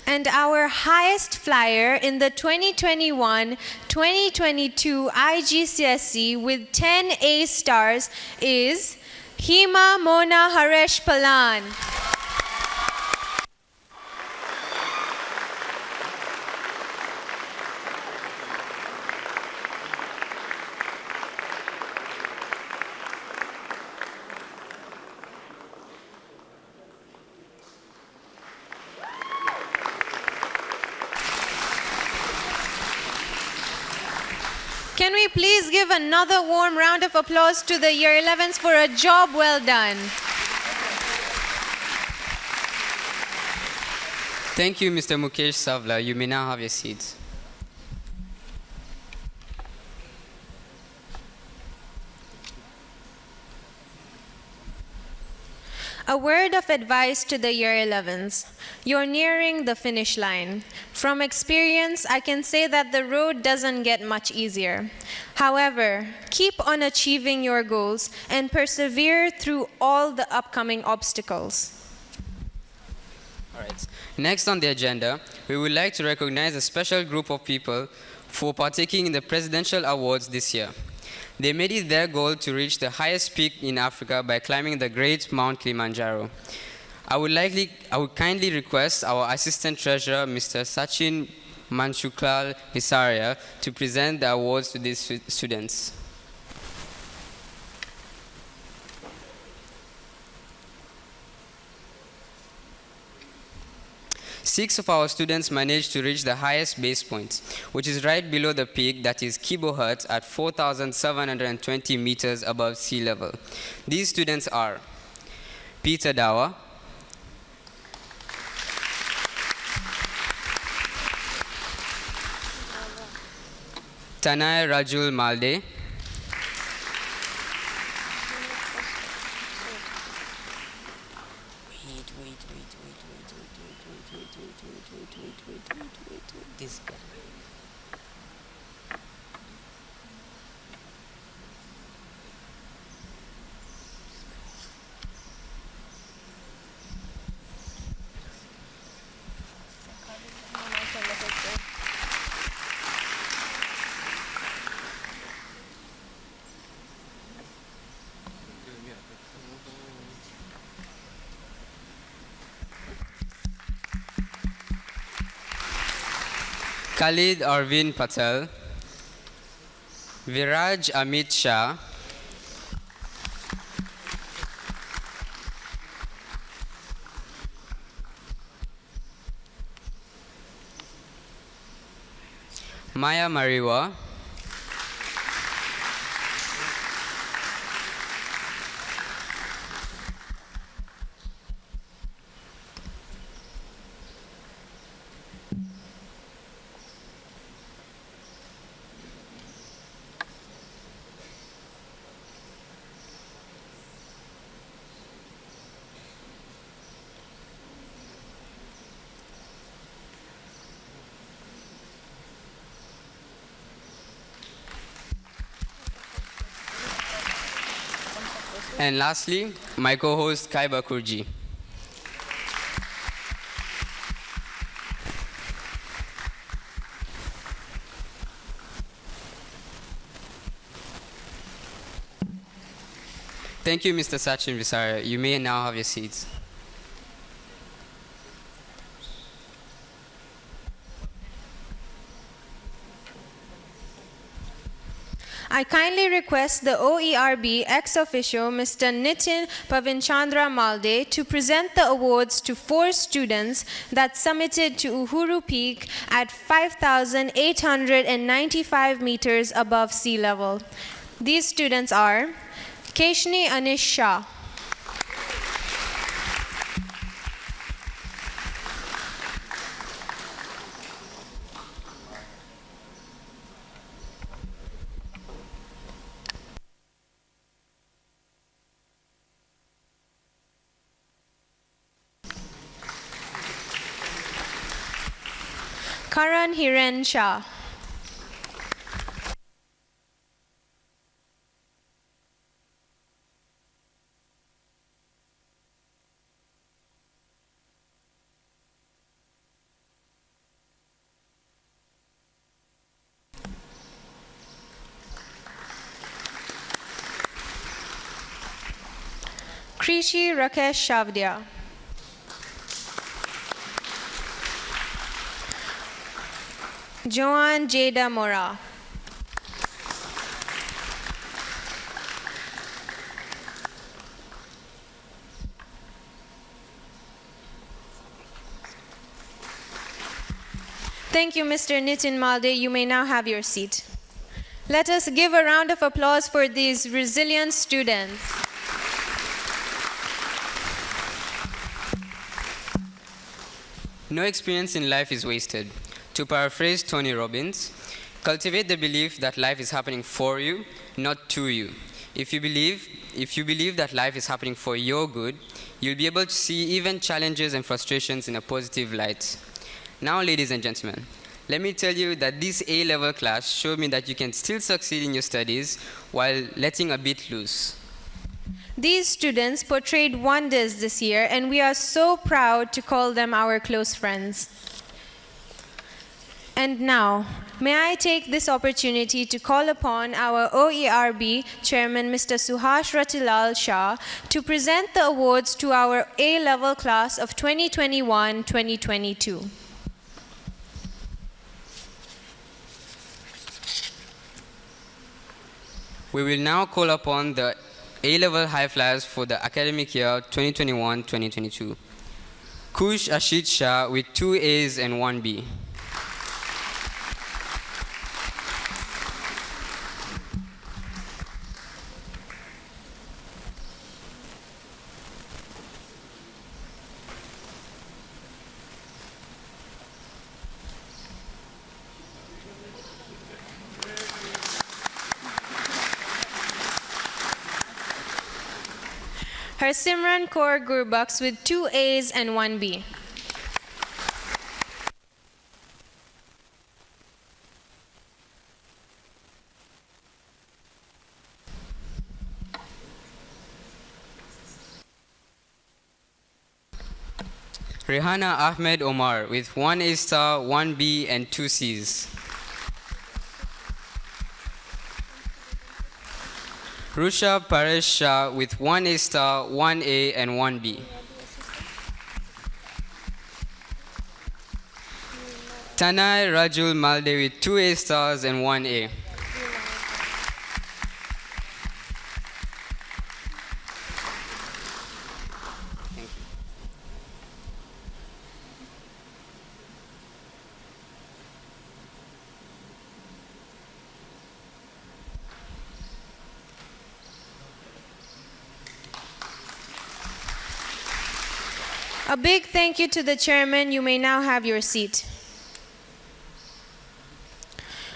And our highest flyer in the 2021-2022 IGCSE with 10 A stars is Hima Mona Haresh Palan. Can we please give another warm round of applause to the Year 11s for a job well done? Thank you, Mr. Mukesh Savla. You may now have your seats. A word of advice to the Year 11s. You're nearing the finish line. From experience, I can say that the road doesn't get much easier. However, keep on achieving your goals and persevere through all the upcoming obstacles. All right. Next on the agenda, we would like to recognize a special group of people for partaking in the presidential awards this year. They made it their goal to reach the highest peak in Africa by climbing the great Mount Kilimanjaro. I would kindly request our Assistant Treasurer, Mr. Sachin Manchuklal Visaria, to present the awards to these students. 6 of our students managed to reach the highest base point, which is right below the peak that is Kibo Hut at 4,720 meters above sea level. These students are Peter Dawa, Tanay Rajul Malde, this guy. Khalid Arvind Patel, Viraj Amit Shah, Maya Mariwa, and lastly, my co-host Kai Bakurji. Thank you, Mr. Sachin Visara. You may now have your seats. I kindly request the OERB ex officio Mr. Nitin Pavinchandra Malde to present the awards to 4 students that summited to Uhuru Peak at 5,895 meters above sea level. These students are Keshni Anish Shah, Karan Hiren Shah, Krishi Rakesh Shavdia, Joanne Jada Mora, Thank you, Mr. Nitin Malde. You may now have your seat. Let us give a round of applause for these resilient students. No experience in life is wasted. To paraphrase Tony Robbins, cultivate the belief that life is happening for you, not to you. If you believe that life is happening for your good, you'll be able to see even challenges and frustrations in a positive light. Now, ladies and gentlemen, let me tell you that this A-level class showed me that you can still succeed in your studies while letting a bit loose. These students portrayed wonders this year, and we are so proud to call them our close friends. And now, may I take this opportunity to call upon our OERB Chairman, Mr. Suhash Ratilal Shah, to present the awards to our A-level class of 2021-2022. We will now call upon the A-level high flyers for the academic year 2021-2022. Kush Ashit Shah with 2 A's and 1 B. Harsimran Kaur Gurbaks with 2 A's and 1 B. Rehana Ahmed Omar with 1 A star, 1 B, and 2 C's. Rusha Paresh Shah with 1 A star, 1 A, and 1 B. Tanai Rajul Malde with 2 A stars and 1 A. A big thank you to the chairman. You may now have your seat.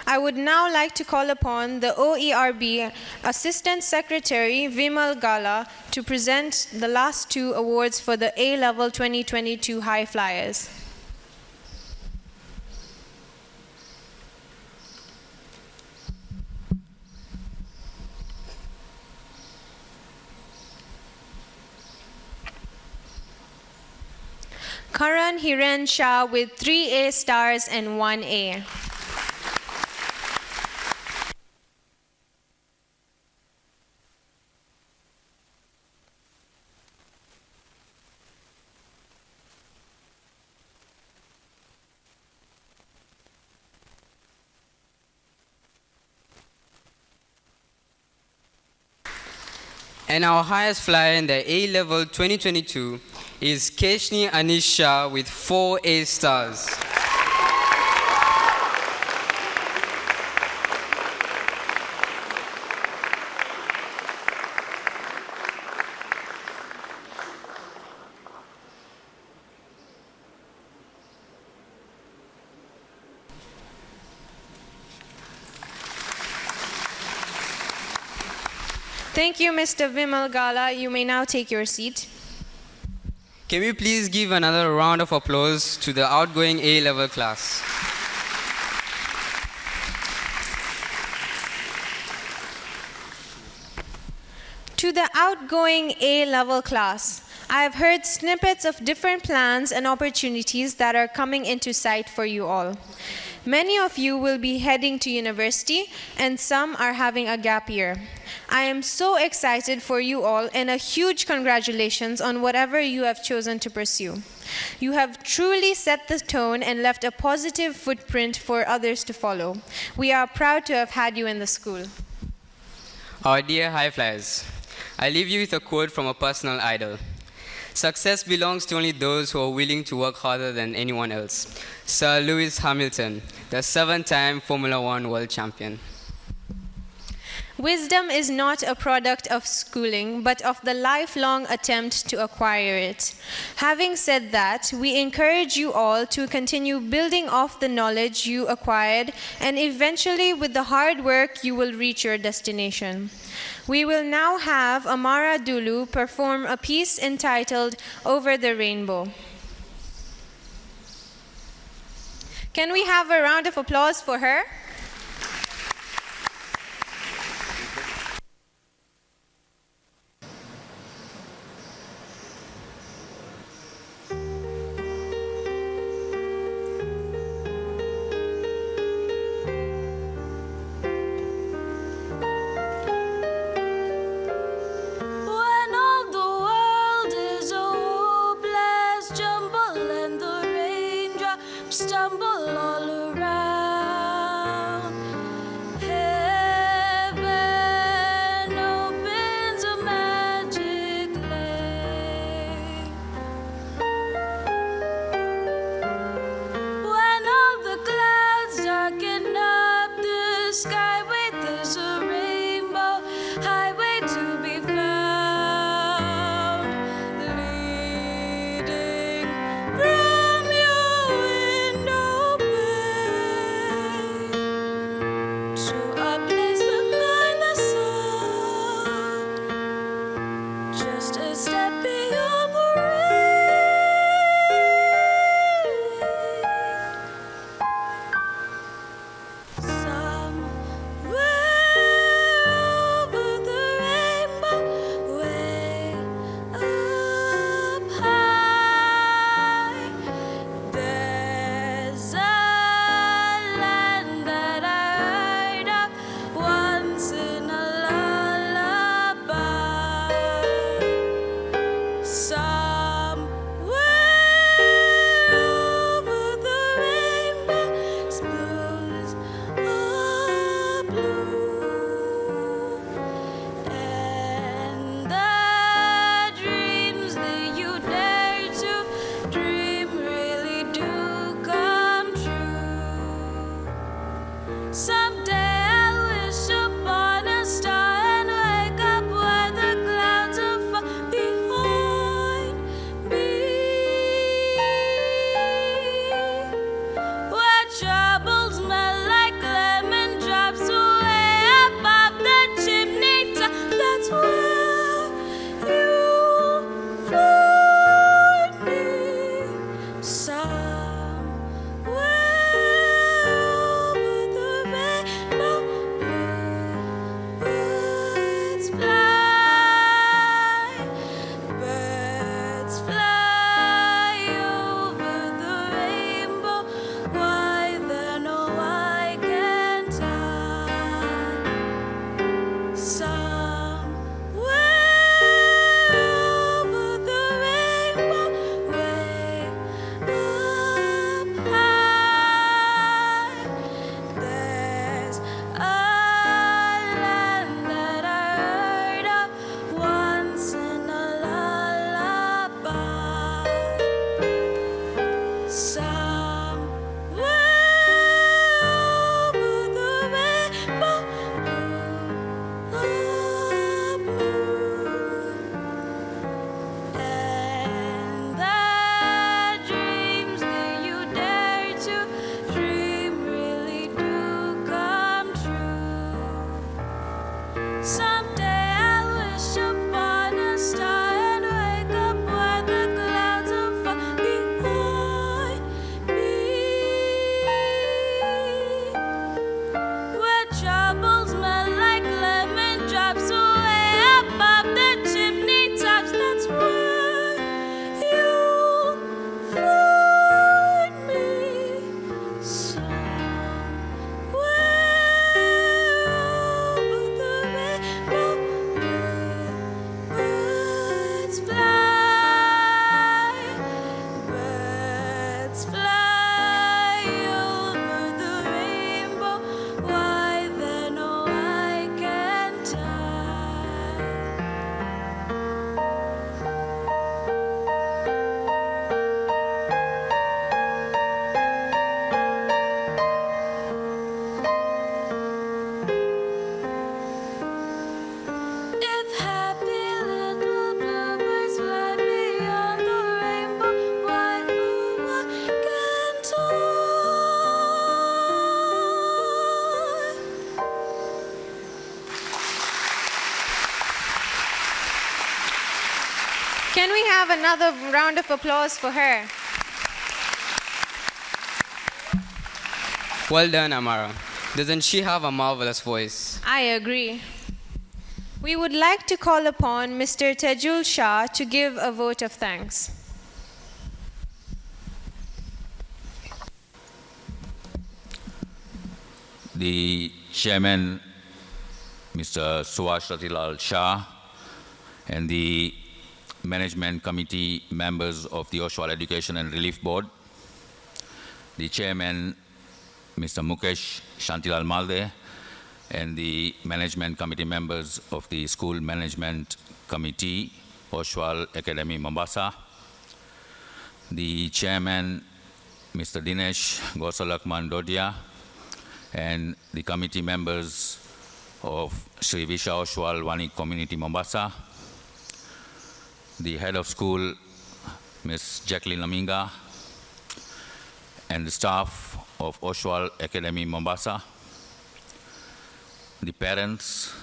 I would now like to call upon the OERB Assistant Secretary Vimal Gala to present the last 2 awards for the A-Level 2022 High Flyers. Karan Hiren Shah with 3 A stars and 1 A. And our highest flyer in the A-Level 2022 is Keshni Anisha with 4 A stars. Thank you, Mr. Vimal Gala. You may now take your seat. Can we please give another round of applause to the outgoing A-Level class? To the outgoing A-Level class, I have heard snippets of different plans and opportunities that are coming into sight for you all. Many of you will be heading to university, and some are having a gap year. I am so excited for you all, and a huge congratulations on whatever you have chosen to pursue. You have truly set the tone and left a positive footprint for others to follow. We are proud to have had you in the school. Our dear High Flyers, I leave you with a quote from a personal idol. Success belongs to only those who are willing to work harder than anyone else. Sir Lewis Hamilton, the 7-time Formula One world champion. Wisdom is not a product of schooling, but of the lifelong attempt to acquire it. Having said that, we encourage you all to continue building off the knowledge you acquired, and eventually, with the hard work, you will reach your destination. We will now have Amara Dulu perform a piece entitled Over the Rainbow. Can we have a round of applause for her? When all the world is a hopeless jumble and the raindrops stumble all around, Somewhere over the rainbow, blues are blue, and the dreams that you dare to dream really do come true. Someday I'll wish upon a star and wake up where the clouds are far behind me, where troubles melt like lemon drops way above the chimney top. That's where you'll find me. Somewhere over the rainbow, birds fly, birds fly over the rainbow. Why then, oh, why can't I? Somewhere over the rainbow, way up high, there's a land that I heard of once in a lullaby. Somewhere over the rainbow, and the dreams that you dare to dream really do come true. Someday I'll wish upon a star and wake up where the clouds are far behind me, where troubles melt like lemon drops way above the chimney tops. That's where you'll find me. Somewhere over the rainbow, birds fly, birds fly over the rainbow. Why then, oh, why can't I? If happy little bluebirds fly beyond the rainbow, why, oh, why can't I? Can we have another round of applause for her? Well done, Amara. Doesn't she have a marvelous voice? I agree. We would like to call upon Mr. Tejul Shah to give a vote of thanks. The chairman, Mr. Suhash Ratilal Shah, and the management committee members of the Oshwal Education and Relief Board, the chairman, Mr. Mukesh Shantilal Malde, and the management committee members of the School Management Committee, Oshwal Academy, Mombasa, the chairman, Mr. Dinesh Gosalakman Dodia, and the committee members of Sri Visha Oshwal Vanik Community, Mombasa, the head of school, Ms. Jacqueline Laminga, and the staff of Oshwal Academy, Mombasa, the parents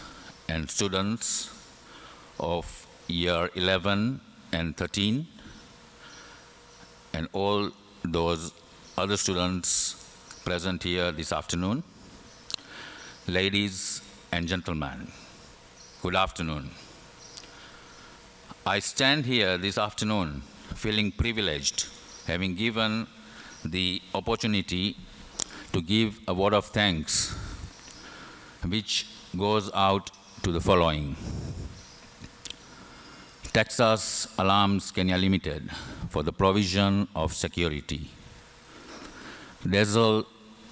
and students of year 11 and 13, and all those other students present here this afternoon. Ladies and gentlemen, good afternoon. I stand here this afternoon feeling privileged, having given the opportunity to give a word of thanks, which goes out to the following. Texas Alarms Kenya Limited for the provision of security. Dazzle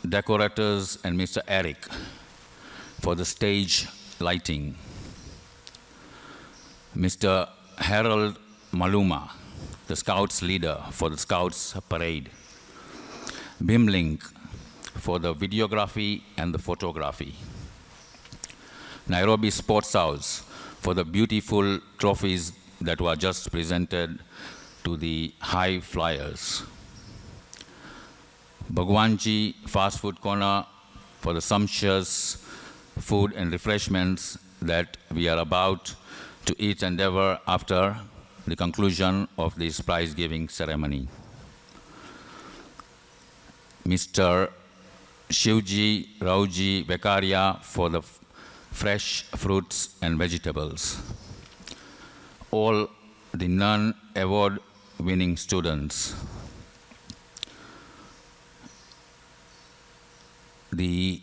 Decorators and Mr. Eric for the stage lighting. Mr. Harold Maluma, the Scouts leader for the Scouts parade. Bimlink for the videography and the photography. Nairobi Sports House for the beautiful trophies that were just presented to the high flyers. Bhagwanji Fast Food Corner for the sumptuous food and refreshments that we are about to eat and devour after the conclusion of this prize-giving ceremony. Mr. Shivji Rauji Bekaria for the fresh fruits and vegetables. All the non-award winning students. The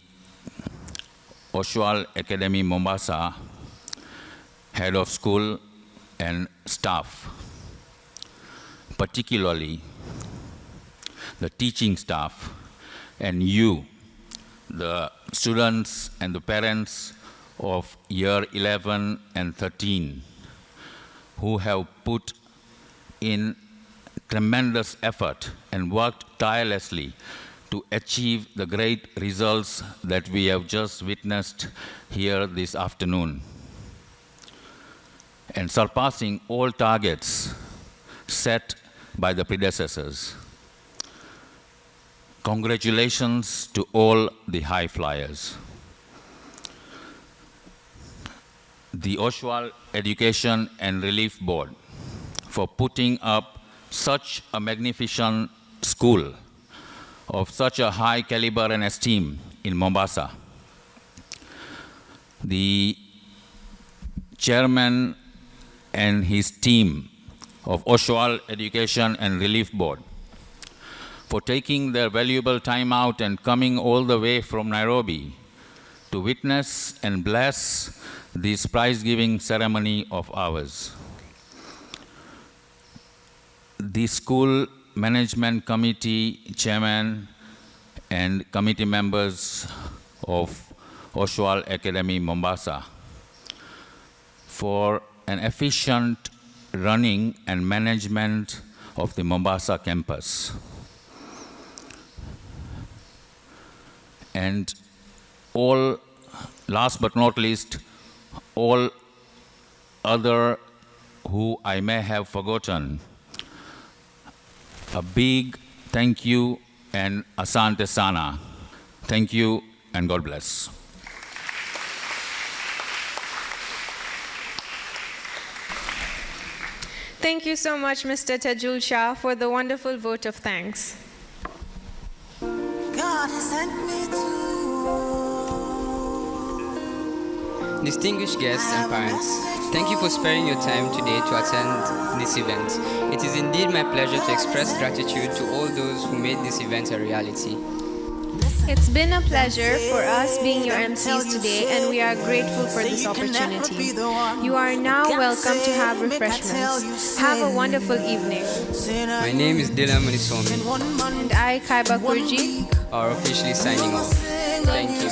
Oswal Academy Mombasa, head of school and staff, particularly the teaching staff, and you, the students and the parents of year 11 and 13, who have put in tremendous effort and worked tirelessly to achieve the great results that we have just witnessed here this afternoon, and surpassing all targets set by the predecessors. Congratulations to all the high flyers. The Oswal Education and Relief Board for putting up such a magnificent school of such a high caliber and esteem in Mombasa. The chairman and his team of Oswal Education and Relief Board for taking their valuable time out and coming all the way from Nairobi to witness and bless this prize-giving ceremony of ours. The school management committee chairman and committee members of Oswal Academy Mombasa for an efficient running and management of the Mombasa campus. And all, last but not least, all other who I may have forgotten, a big thank you and asante sana. Thank you and God bless. Thank you so much, Mr. Tajul Shah, for the wonderful vote of thanks. God has sent me to Distinguished guests and parents, thank you for sparing your time today to attend this event. It is indeed my pleasure to express gratitude to all those who made this event a reality. It's been a pleasure for us being your MCs today, and we are grateful for this opportunity. You are now welcome to have refreshments. Have a wonderful evening. My name is Dylan Munisomi. And I, Kaiba Kurji, are officially signing off. Thank you.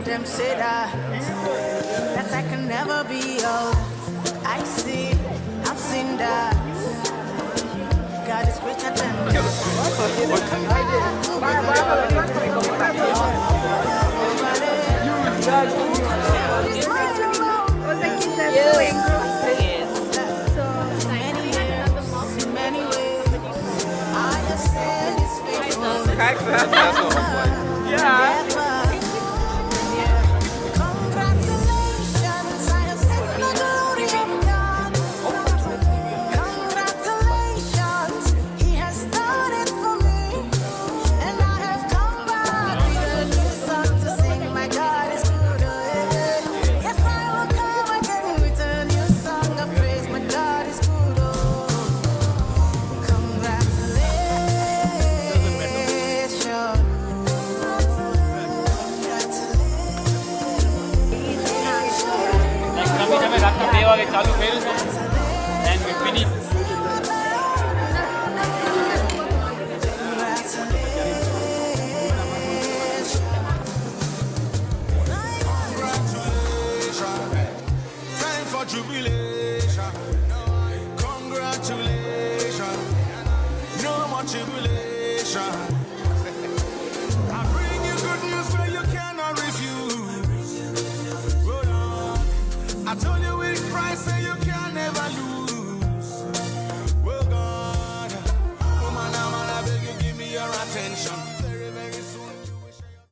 Them say that I can never be old. I see, I've seen that. God God is richer than Congratulations, I have seen the glory of God. Congratulations, He has done it for me. And I have come back with a new song to sing. My God is good. Yes, I will come again with a new song of praise. My God is good. Congratulations. Time for jubilation. Congratulations. No more tribulation. I bring you good news where you cannot refuse. Hold on. I told you with Christ, say you can never lose.